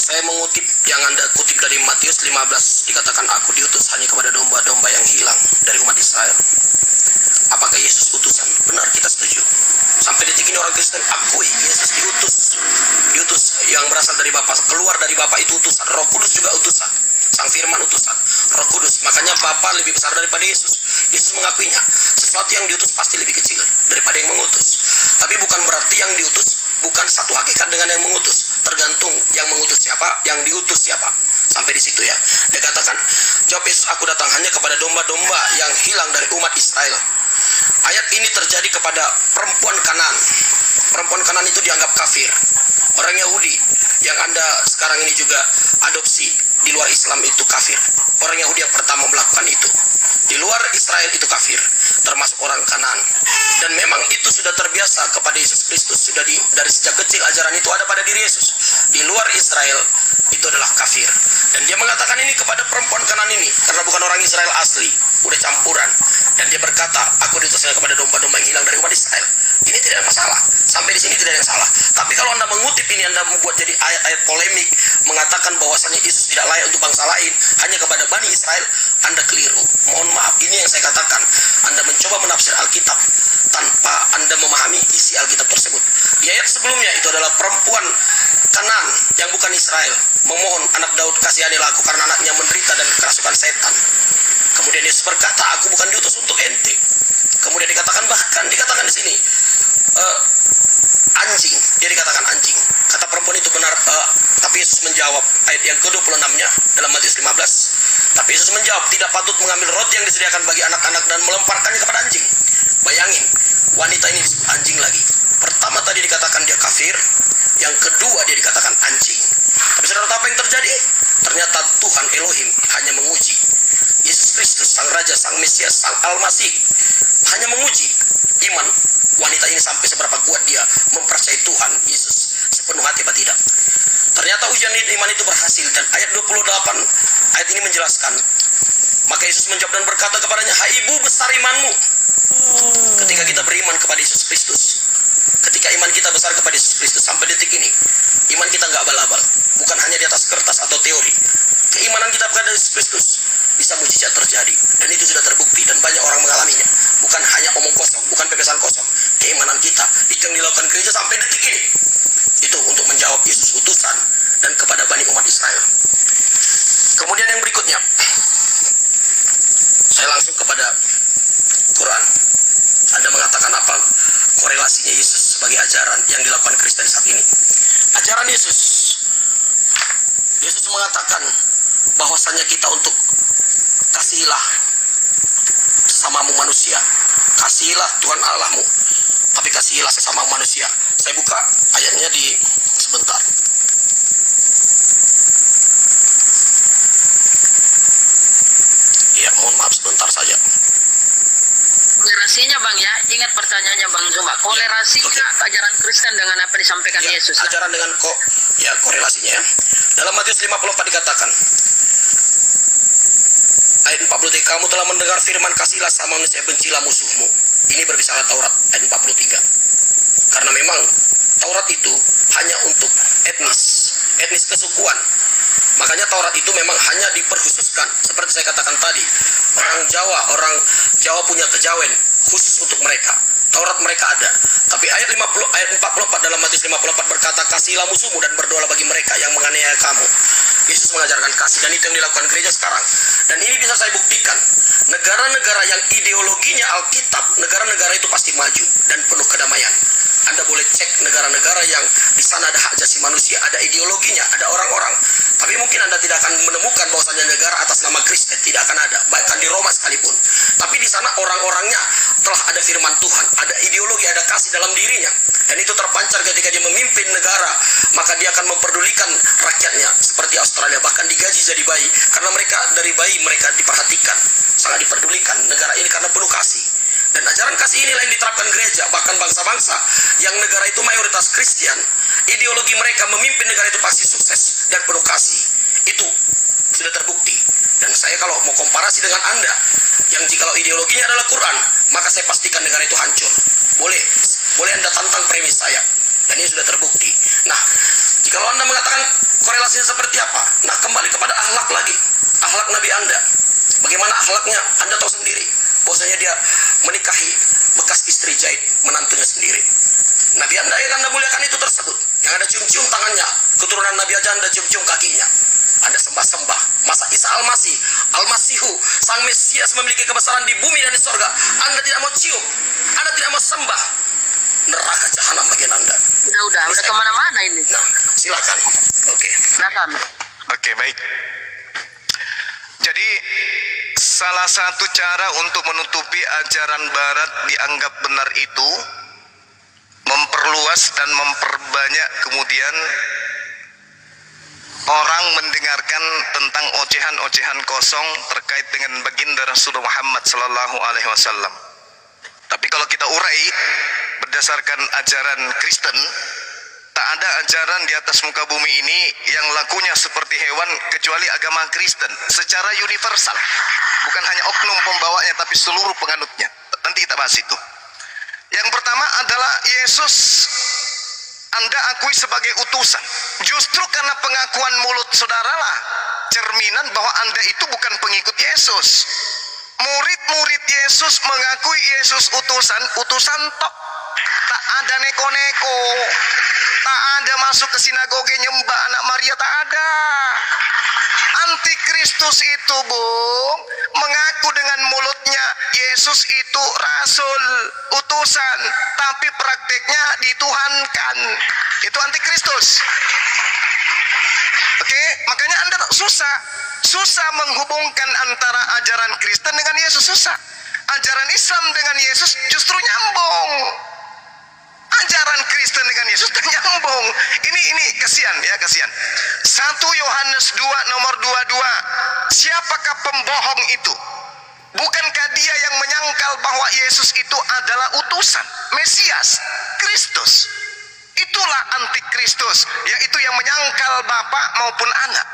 Saya mengutip yang Anda kutip dari Matius 15, dikatakan aku diutus hanya kepada domba-domba yang hilang dari umat Israel. Apakah Yesus utusan? Benar, kita setuju. Sampai detik ini orang Kristen akui Yesus diutus yang berasal dari Bapa, keluar dari Bapa itu utusan. Roh Kudus juga utusan. Sang Firman utusan, Roh Kudus. Makanya Bapa lebih besar daripada Yesus. Yesus mengakuinya. Sesuatu yang diutus pasti lebih kecil daripada yang mengutus. Tapi bukan berarti yang diutus bukan satu hakikat dengan yang mengutus. Tergantung yang mengutus siapa, yang diutus siapa. Sampai di situ ya. Dia katakan, jawab Yesus, aku datang hanya kepada domba-domba yang hilang dari umat Israel. Ayat ini terjadi kepada perempuan Kanaan. Perempuan Kanaan itu dianggap kafir. Orang Yahudi yang Anda sekarang ini juga adopsi di luar Islam itu kafir. Orang Yahudi yang pertama melakukan itu. Di luar Israel itu kafir, termasuk orang Kanaan. Dan memang itu sudah terbiasa kepada Yesus Kristus. Sudah dari sejak kecil ajaran itu ada pada diri Yesus. Di luar Israel itu adalah kafir. Dan dia mengatakan ini kepada perempuan Kanaan ini karena bukan orang Israel asli, udah campuran. Dan dia berkata, aku diutusnya kepada domba-domba yang hilang dari umat Israel. Ini tidak ada masalah. Sampai di sini tidak ada yang salah. Tapi kalau Anda mengutip ini, Anda membuat jadi ayat-ayat polemik mengatakan bahwasanya Yesus tidak layak untuk bangsa lain, hanya kepada Bani Israel, Anda keliru. Mohon maaf, ini yang saya katakan. Anda mencoba menafsir Alkitab tanpa Anda memahami isi Alkitab tersebut. Di ayat sebelumnya itu adalah perempuan Kanaan yang bukan Israel memohon, anak Daud kasihanilah aku karena anaknya menderita dan kerasukan setan. Kemudian Yesus berkata, aku bukan diutus untuk ente. Kemudian dikatakan, bahkan dikatakan di sini anjing. Dia dikatakan anjing. Kata perempuan itu benar. Tapi Yesus menjawab, ayat yang ke-26-nya dalam Matius 15. Tapi Yesus menjawab, tidak patut mengambil roti yang disediakan bagi anak-anak dan melemparkannya kepada anjing. Bayangin, wanita ini disebut anjing lagi. Pertama tadi dikatakan dia kafir, yang kedua dia dikatakan anjing. Tapi saudara, apa yang terjadi? Ternyata Tuhan Elohim hanya menguji Yesus Kristus, Sang Raja, Sang Mesias, Sang Al-Masih, hanya menguji iman wanita ini sampai seberapa kuat dia mempercayai Tuhan Yesus sepenuh hati apa tidak. Ternyata ujian iman itu berhasil. Dan ayat 28 ayat ini menjelaskan, maka Yesus menjawab dan berkata kepadanya, hai ibu, besar imanmu. Ketika kita beriman kepada Yesus Kristus, ketika iman kita besar kepada Yesus Kristus, sampai detik ini iman kita nggak abal-abal, bukan hanya di atas kertas atau teori. Keimanan kita kepada Yesus Kristus bisa mujizat terjadi, dan itu sudah terbukti dan banyak orang mengalaminya. Bukan hanya omong kosong, bukan pepesan kosong. Keimanan kita itu yang dilakukan gereja sampai detik ini, itu untuk menjawab Yesus utusan dan kepada Bani umat Israel. Kemudian yang berikutnya, saya langsung kepada Quran. Anda mengatakan apa korelasinya Yesus sebagai ajaran yang dilakukan Kristen saat ini? Ajaran Yesus mengatakan bahwasanya kita untuk kasihilah sesamamu manusia, kasihilah Tuhan Allahmu, tapi kasihilah sesama manusia. Saya buka ayatnya di sebentar. Ya, mohon maaf sebentar saja. Korelasinya Bang ya, ingat pertanyaannya Bang Zuma. Korelasinya ajaran Kristen dengan apa disampaikan Ya, Yesus. ajaran dengan korelasinya ya. Dalam Matius 54 dikatakan, ayat 43, kamu telah mendengar firman kasihlah sama manusia, bencilah musuhmu. Ini berbicara Taurat, ayat 43. Karena memang Taurat itu hanya untuk etnis kesukuan. Makanya Taurat itu memang hanya diperkhususkan. Seperti saya katakan tadi, orang Jawa punya kejawen khusus untuk mereka. Taurat mereka ada. Tapi ayat 44 dalam Matius 54 berkata, kasihilah musuhmu dan berdoalah bagi mereka yang menganiaya kamu. Yesus mengajarkan kasih, dan itu yang dilakukan gereja sekarang. Dan ini bisa saya buktikan. Negara-negara yang ideologinya Alkitab, negara-negara itu pasti maju dan penuh kedamaian. Anda boleh cek negara-negara yang di sana ada hak asasi manusia, ada ideologinya, ada orang-orang. Tapi mungkin Anda tidak akan menemukan bahwasanya negara atas nama Kristen, tidak akan ada, bahkan di Roma sekalipun. Tapi di sana orang-orangnya telah ada firman Tuhan, ada ideologi, ada kasih dalam dirinya. Dan itu terpancar ketika dia memimpin negara, maka dia akan memperdulikan rakyatnya seperti Australia, bahkan digaji jadi bayi. Karena mereka dari bayi mereka diperhatikan, sangat diperdulikan negara ini karena penuh kasih. Dan ajaran kasih inilah yang diterapkan gereja, bahkan bangsa-bangsa yang negara itu mayoritas Kristen, ideologi mereka memimpin negara itu pasti sukses dan penuh kasih. Itu sudah terbukti. Dan saya kalau mau komparasi dengan Anda, yang jikalau ideologinya adalah Quran, maka saya pastikan negara itu hancur. Boleh Anda tantang premis saya. Dan ini sudah terbukti. Nah, jikalau Anda mengatakan korelasinya seperti apa? Nah, kembali kepada akhlak lagi. Akhlak Nabi Anda. Bagaimana akhlaknya? Anda tahu sendiri. Bahwasanya dia menikahi bekas istri jahit menantunya sendiri. Nabi Anda yang Anda muliakan itu tersebut. Yang Anda cium-cium tangannya, keturunan Nabi aja Anda cium-cium kakinya. Anda sembah-sembah. Masa Isa Al-Masih, Al-Masihu, Sang Mesias memiliki kebesaran di bumi dan di sorga. Anda tidak mau cium, Anda tidak mau sembah. Neraka jahanam bagian Anda. Udah kemana-mana ini. Nah, silakan. Oke. Silakan. Oke, baik. Jadi salah satu cara untuk menutupi ajaran barat dianggap benar itu memperluas dan memperbanyak kemudian orang mendengarkan tentang ocehan-ocehan kosong terkait dengan baginda Rasulullah Muhammad sallallahu alaihi wasallam. Tapi kalau kita urai berdasarkan ajaran Kristen, tak ada ajaran di atas muka bumi ini yang lakunya seperti hewan kecuali agama Kristen secara universal. Bukan hanya oknum pembawanya tapi seluruh penganutnya. Nanti kita bahas itu. Yang pertama adalah Yesus Anda akui sebagai utusan. Justru karena pengakuan mulut saudaralah cerminan bahwa Anda itu bukan pengikut Yesus. Murid-murid Yesus mengakui Yesus utusan tok. Tak ada neko-neko. Tak ada masuk ke sinagoge nyembah anak Maria, tak ada. Antikristus itu, Bung, mengaku dengan mulutnya Yesus itu rasul, utusan, tapi prakteknya dituhankan. Itu antikristus. Oke, makanya Anda susah menghubungkan antara ajaran Kristen dengan Yesus, susah. Ajaran Islam dengan Yesus justru nyambung. Ajaran Kristen dengan Yesus tak nyambung. Ini kasihan ya, kasihan. 1 Yohanes 2 nomor 22. Siapakah pembohong itu? Bukankah dia yang menyangkal bahwa Yesus itu adalah utusan, Mesias, Kristus? Itulah antikristus, yaitu yang menyangkal Bapa maupun Anak.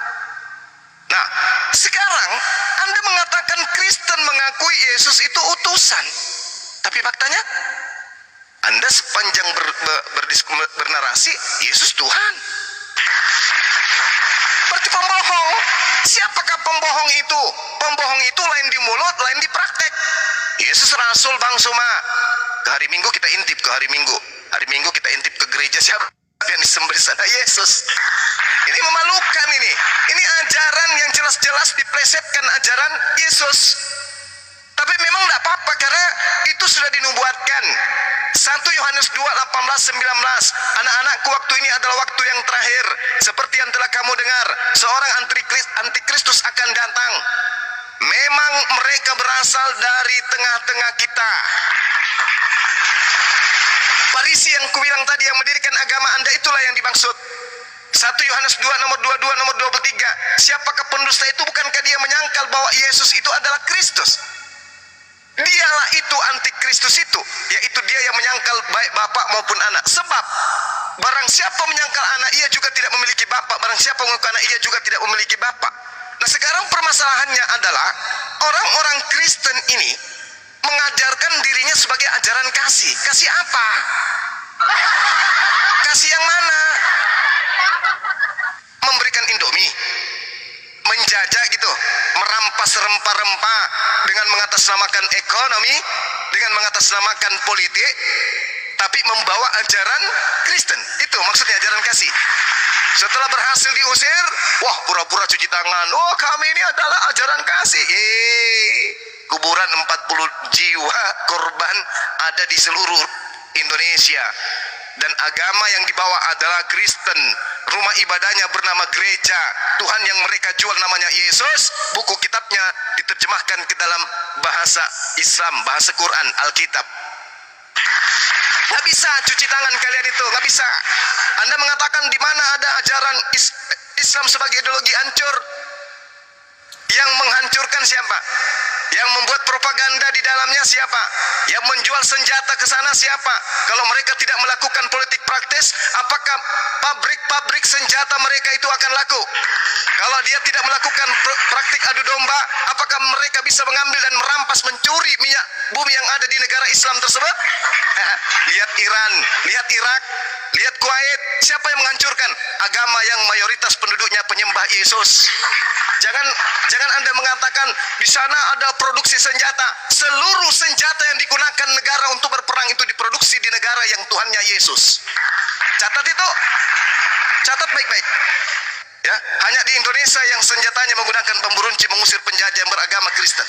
Nah, sekarang Anda mengatakan Kristen mengakui Yesus itu utusan. Tapi faktanya Anda sepanjang bernarasi Yesus Tuhan. Berarti pembohong. Siapakah pembohong itu? Pembohong itu lain di mulut, lain di praktek. Yesus Rasul Bang Suma. Ke hari Minggu kita intip ke hari Minggu. Hari Minggu kita intip ke gereja, siapa yang disembah di sana? Yesus. Ini memalukan ini. Ini ajaran yang jelas-jelas diplesetkan ajaran Yesus. Tapi memang tidak apa-apa karena itu sudah dinubuatkan. 1 Yohanes 2, 18, 19. Anak-anakku, waktu ini adalah waktu yang terakhir. Seperti yang telah kamu dengar, seorang antikristus akan datang. Memang mereka berasal dari tengah-tengah kita. Farisi yang kubilang tadi yang mendirikan agama Anda, itulah yang dimaksud. 1 Yohanes 2 nomor 22 nomor 23. Siapakah pendusta itu? Bukankah dia menyangkal bahwa Yesus itu adalah Kristus? Dialah itu antikristus itu, yaitu dia yang menyangkal baik Bapak maupun Anak. Sebab barang siapa menyangkal Anak, ia juga tidak memiliki Bapak. Barang siapa mengaku Anak, ia juga tidak memiliki Bapak. Nah, sekarang permasalahannya adalah orang-orang Kristen ini mengajarkan dirinya sebagai ajaran kasih. Kasih apa? Kasih yang mana? Memberikan Indomie, menjajah gitu, merampas rempah-rempah dengan mengatasnamakan ekonomi, dengan mengatasnamakan politik, tapi membawa ajaran Kristen. Itu maksudnya ajaran kasih. Setelah berhasil diusir, wah pura-pura cuci tangan. Oh, kami ini adalah ajaran kasih. Kuburan 40 jiwa korban ada di seluruh Indonesia. Dan agama yang dibawa adalah Kristen. Rumah ibadahnya bernama gereja. Tuhan yang mereka jual namanya Yesus. Buku kitabnya diterjemahkan ke dalam bahasa Islam, bahasa Quran, Alkitab. Gak bisa cuci tangan kalian itu, gak bisa. Anda mengatakan di mana ada ajaran Islam sebagai ideologi hancur? Yang menghancurkan siapa? Yang membuat propaganda di dalamnya siapa? Yang menjual senjata ke sana siapa? Kalau mereka tidak melakukan politik praktis, apakah pabrik-pabrik senjata mereka itu akan laku? Kalau dia tidak melakukan praktik adu domba, apakah mereka bisa mengambil dan merampas, mencuri minyak bumi yang ada di negara Islam tersebut? Lihat Iran, lihat Irak, lihat Kuwait. Siapa yang menghancurkan? Agama yang mayoritas penduduknya penyembah Yesus. Jangan Anda mengatakan di sana ada produksi senjata. Seluruh senjata yang digunakan negara untuk berperang itu diproduksi di negara yang Tuhannya Yesus. Catat itu. Catat baik-baik. Ya, hanya di Indonesia yang senjatanya menggunakan bambu runcing mengusir penjajah yang beragama Kristen.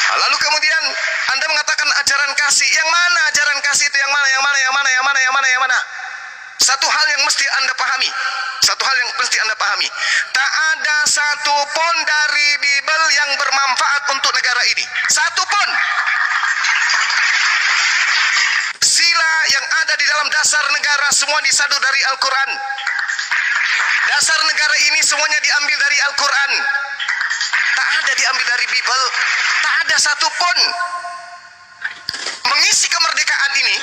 Nah, lalu kemudian Anda mengatakan ajaran kasih. Yang mana ajaran kasih itu? Yang mana? Satu hal yang mesti Anda pahami. Tak ada satu pun dari Bible yang bermanfaat untuk negara ini. Satu pun. Sila yang ada di dalam dasar negara semua disadu dari Al-Quran. Dasar negara ini semuanya diambil dari Al-Quran. Tak ada diambil dari Bible. Tak ada satupun. Mengisi kemerdekaan ini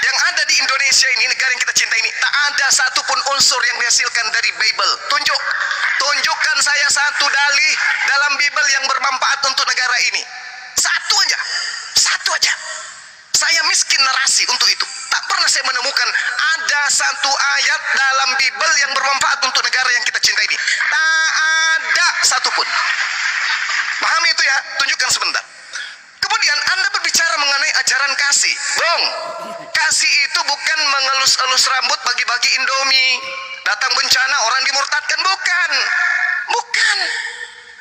yang ada di Indonesia ini, negara yang kita cintai ini, tak ada satupun unsur yang dihasilkan dari Bible. Tunjukkan saya satu dalih dalam Bible yang bermanfaat untuk negara ini. Satu aja. Saya miskin narasi untuk itu. Tak pernah saya menemukan ada satu ayat dalam Bible yang bermanfaat untuk negara yang kita cintai ini. Tak ada satupun. Pahami itu ya? Tunjukkan sebentar. Kemudian Anda berbicara mengenai ajaran kasih. Bung, kasih itu bukan mengelus-elus rambut bagi-bagi Indomie. Datang bencana orang dimurtadkan. Bukan.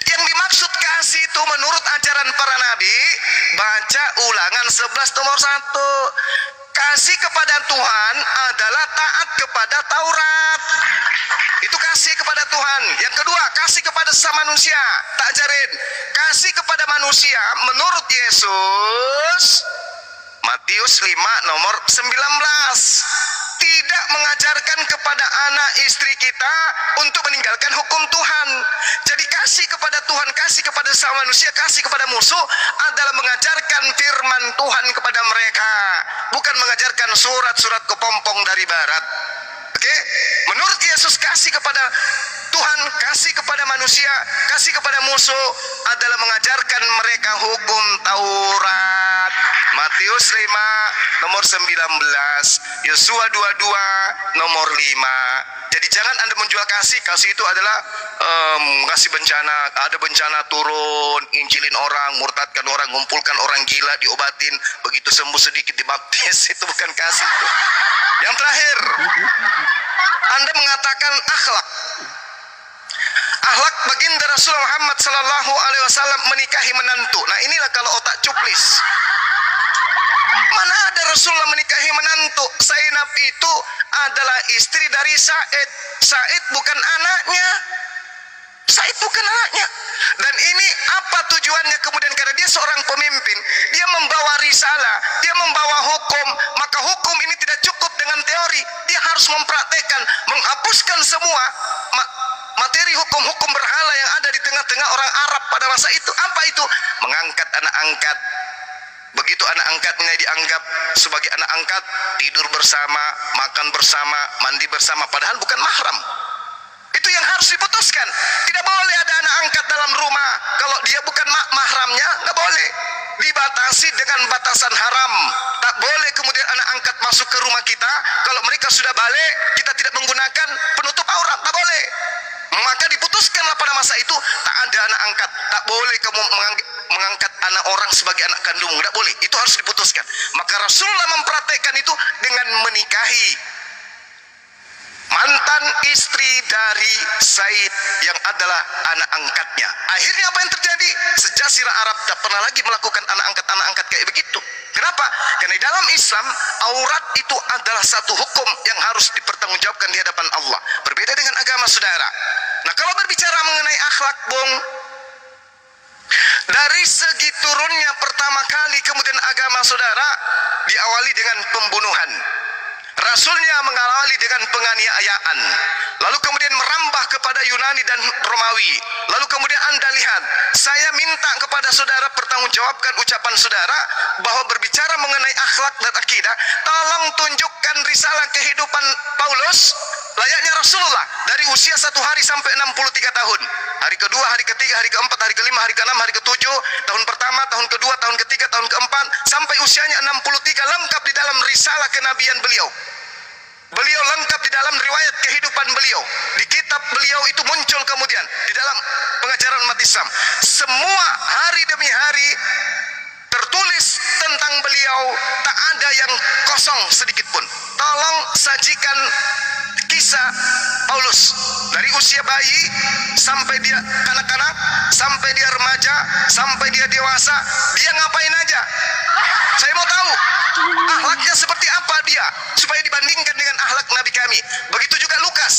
Yang dimaksud kasih itu menurut ajaran para nabi, baca Ulangan 11 nomor 1. Kasih kepada Tuhan adalah taat kepada Taurat. Itu kasih kepada Tuhan. Yang kedua, kasih kepada sesama manusia. Tak ajarin. Kasih kepada manusia menurut Yesus, Matius 5 nomor 19. Tidak mengajarkan kepada anak istri kita untuk meninggalkan hukum Tuhan. Jadi kasih kepada Tuhan, kasih kepada sesama manusia, kasih kepada musuh adalah mengajarkan firman Tuhan kepada mereka, bukan mengajarkan surat-surat kepompong dari barat. Oke? Menurut Yesus, kasih kepada Tuhan, kasih kepada manusia, kasih kepada musuh adalah mengajarkan mereka hukum Taurat. Matius 5 nomor 19, Yosua 22 nomor 5. Jadi jangan Anda menjual kasih. Kasih itu adalah ngasih bencana, ada bencana turun, injilin orang, murtadkan orang, ngumpulkan orang gila, diobatin, begitu sembuh sedikit dibaptis. Itu bukan kasih itu. Yang terakhir, Anda mengatakan akhlak. Akhlak baginda Rasul Muhammad sallallahu alaihi wasallam menikahi menantu. Nah, inilah kalau otak cuplis. Mana ada Rasulullah menikahi menantu? Zainab itu adalah istri dari Said. Said bukan anaknya. Dan ini apa tujuannya kemudian? Karena dia seorang pemimpin, dia membawa risalah, dia membawa hukum. Maka hukum ini tidak cukup dengan teori. Dia harus mempraktekkan, menghapuskan semua materi hukum-hukum berhala yang ada di tengah-tengah orang Arab pada masa itu. Apa itu? Mengangkat anak angkat. Begitu anak angkatnya dianggap sebagai anak angkat, tidur bersama, makan bersama, mandi bersama, padahal bukan mahram. Itu yang harus diputuskan. Tidak boleh ada anak angkat dalam rumah. Kalau dia bukan mahramnya, nggak boleh. Dibatasi dengan batasan haram. Tak boleh kemudian anak angkat masuk ke rumah kita. Kalau mereka sudah balik, kita tidak menggunakan penutup aurat. Tak boleh. Maka diputuskanlah pada masa itu, tak ada anak angkat. Tak boleh kamu mengangkat anak orang sebagai anak kandung. Tak boleh. Itu harus diputuskan. Maka Rasulullah mempraktekkan itu dengan menikahi mantan istri dari Said yang adalah anak angkatnya. Akhirnya apa yang terjadi? Sejazirah Arab tak pernah lagi melakukan anak angkat kayak begitu. Kenapa? Karena di dalam Islam, aurat itu adalah satu hukum yang harus dipertanggungjawabkan di hadapan Allah. Berbeda dengan agama saudara. Nah, kalau berbicara mengenai akhlak, Bung, dari segi turunnya pertama kali kemudian agama saudara diawali dengan pembunuhan. Rasulnya mengawali dengan penganiayaan, lalu kemudian merambah kepada Yunani dan Romawi. Lalu kemudian Anda lihat, saya minta kepada saudara pertanggungjawabkan ucapan saudara bahwa berbicara mengenai akhlak dan akidah, tolong tunjukkan risalah kehidupan Paulus layaknya Rasulullah dari usia 1 hari sampai 63 tahun. Hari kedua, hari ketiga, hari keempat, hari kelima, hari keenam, hari ketujuh, tahun pertama, tahun kedua, tahun ketiga, tahun keempat, sampai usianya 63 lengkap di dalam risalah kenabian beliau. Beliau lengkap di dalam riwayat kehidupan beliau. Di kitab beliau itu muncul kemudian di dalam pengajaran umat Islam. Semua hari demi hari tertulis tentang beliau, tak ada yang kosong sedikit pun. Tolong sajikan kisah Paulus dari usia bayi sampai dia kanak-kanak, sampai dia remaja, sampai dia dewasa, dia ngapain aja. Saya mau tahu akhlaknya seperti apa dia, supaya dibandingkan dengan akhlak Nabi kami. Begitu juga Lukas.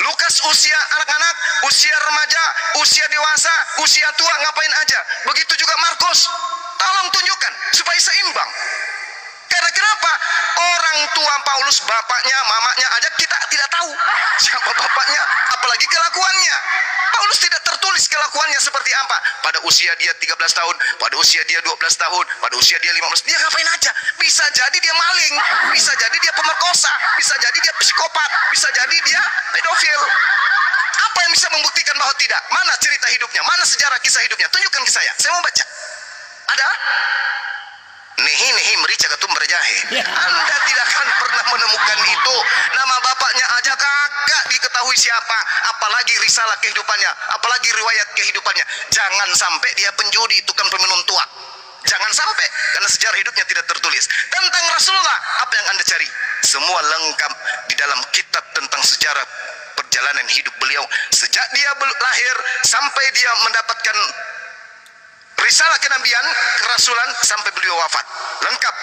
Lukas usia anak-anak, usia remaja, usia dewasa, usia tua, ngapain aja. Begitu juga Markus. Tolong tunjukkan supaya seimbang. Karena kenapa? Orang tua Paulus, bapaknya, mamanya aja kita tidak tahu siapa bapaknya, apalagi kelakuannya. Paulus tidak tertulis kelakuannya seperti apa. Pada usia dia 13 tahun, pada usia dia 12 tahun, pada usia dia 15, dia ngapain aja. Bisa jadi dia maling, bisa jadi dia pemerkosa, bisa jadi dia psikopat, bisa jadi dia pedofil. Apa yang bisa membuktikan bahwa tidak? Mana cerita hidupnya? Mana sejarah kisah hidupnya? Tunjukkan ke saya mau baca. Ada? Nehi merica ketum berjahe. Anda tidak akan pernah menemukan itu. Nama bapaknya aja kagak diketahui siapa, apalagi risalah kehidupannya, apalagi riwayat kehidupannya. Jangan sampai dia penjudi, tukang peminum tua. Jangan sampai, karena sejarah hidupnya tidak tertulis. Tentang Rasulullah, apa yang Anda cari? Semua lengkap di dalam kitab tentang sejarah perjalanan hidup beliau sejak dia lahir sampai dia mendapatkan risalah kenabian, kerasulan, sampai beliau wafat. Lengkap.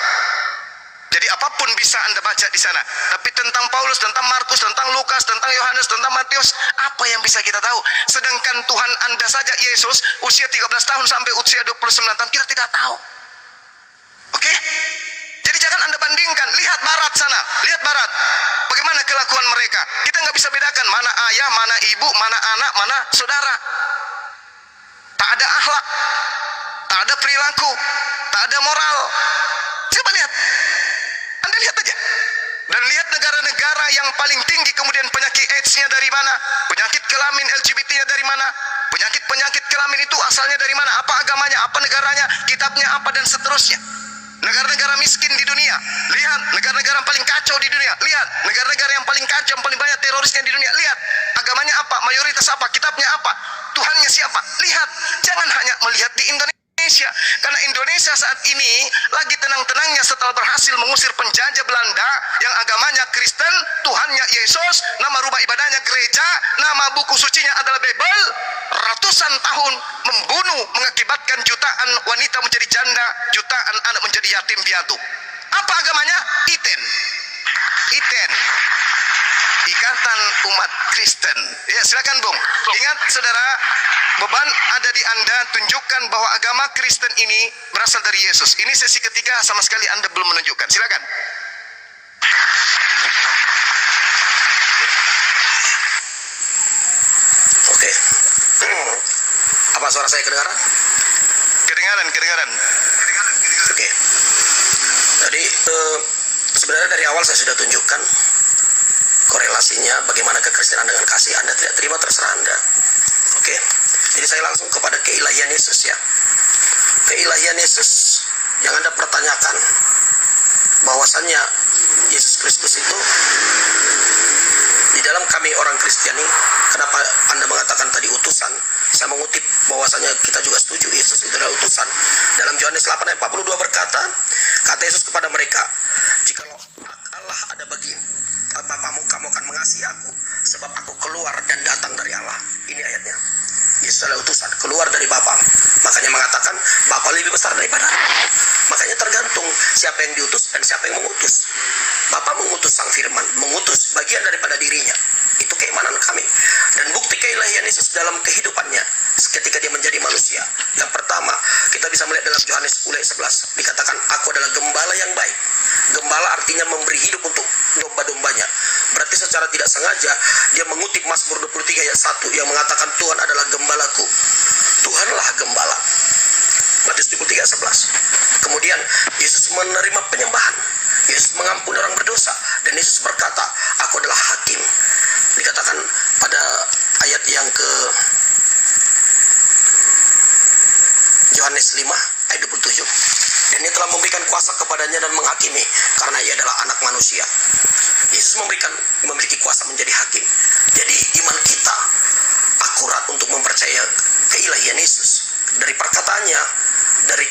Jadi apapun bisa Anda baca di sana. Tapi tentang Paulus, tentang Markus, tentang Lukas, tentang Yohanes, tentang Matius, apa yang bisa kita tahu? Sedangkan Tuhan Anda saja, Yesus, usia 13 tahun sampai usia 29 tahun, kita tidak tahu. Oke? Jadi jangan Anda bandingkan. Lihat barat sana, lihat barat. Bagaimana kelakuan mereka? Kita nggak bisa bedakan mana ayah, mana ibu, mana anak, mana saudara. Tak ada akhlak, tak ada perilaku, tak ada moral. Coba lihat. Anda lihat aja. Dan lihat negara-negara yang paling tinggi kemudian penyakit AIDS-nya dari mana? Penyakit kelamin LGBT-nya dari mana? Penyakit kelamin itu asalnya dari mana? Apa agamanya? Apa negaranya? Kitabnya apa? Dan seterusnya. Negara-negara miskin di dunia. Lihat. Negara-negara yang paling kacau di dunia. Lihat. Negara-negara yang paling kacau, yang paling banyak terorisnya di dunia. Lihat. Agamanya apa? Mayoritas apa? Kitabnya apa? Tuhannya siapa? Lihat. Jangan hanya melihat di Indonesia. Karena Indonesia saat ini lagi tenang-tenangnya setelah berhasil mengusir penjajah Belanda yang agamanya Kristen, Tuhannya Yesus, nama rumah ibadahnya gereja, nama buku sucinya adalah Bible. Ratusan tahun membunuh, mengakibatkan jutaan wanita menjadi janda, jutaan anak menjadi yatim piatu. Apa agamanya? Iten. Ikatan Umat Kristen. Ya, silakan Bung. Ingat saudara, beban ada di Anda, tunjukkan bahwa agama Kristen ini berasal dari Yesus. Ini sesi ketiga, sama sekali Anda belum menunjukkan. Silakan. Oke. Apa suara saya kedengaran? Kedengaran. Oke. Jadi sebenarnya dari awal saya sudah tunjukkan korelasinya bagaimana kekristenan dengan kasih. Anda tidak terima, terserah Anda. Oke. Jadi saya langsung kepada keilahian Yesus ya. Keilahian Yesus yang Anda pertanyakan, bahwasannya Yesus Kristus itu di dalam kami orang Kristiani, kenapa Anda mengatakan tadi utusan? Saya mengutip bahwasanya kita juga setuju Yesus itu adalah utusan. Dalam Yohanes 8 ayat 42 berkata, kata Yesus kepada mereka, jikalau Allah ada bagi Bapamu, kamu akan mengasihi aku, sebab aku keluar dan datang dari Allah. Ini ayatnya. Yesus adalah utusan, keluar dari Bapa. Makanya mengatakan Bapa lebih besar daripada aku. Makanya tergantung siapa yang diutus dan siapa yang mengutus. Bapa mengutus Sang Firman, mengutus bagian daripada dirinya. Itu keimanan kami. Dan bukti keilahian Yesus dalam kehidupannya ketika dia menjadi manusia. Yang pertama, kita bisa melihat dalam Yohanes 10:11 dikatakan, aku adalah gembala yang baik. Gembala artinya memberi hidup untuk domba-dombanya. Berarti secara tidak sengaja dia mengutip Mazmur 23 ayat 1 yang mengatakan Tuhan adalah gembalaku. Tuhanlah gembala. Matius 23 ayat 11. Kemudian Yesus menerima penyembahan. Yesus mengampuni orang berdosa. Dan Yesus berkata, aku adalah hakim. Dikatakan pada ayat yang ke Yohanes 5 ayat 27. Dan ia telah memberikan kuasa kepadanya dan menghakimi, karena ia adalah anak manusia. Yesus memiliki kuasa menjadi hakim. Jadi iman kita akurat untuk mempercayai keilahian Yesus. Dari perkataannya, dari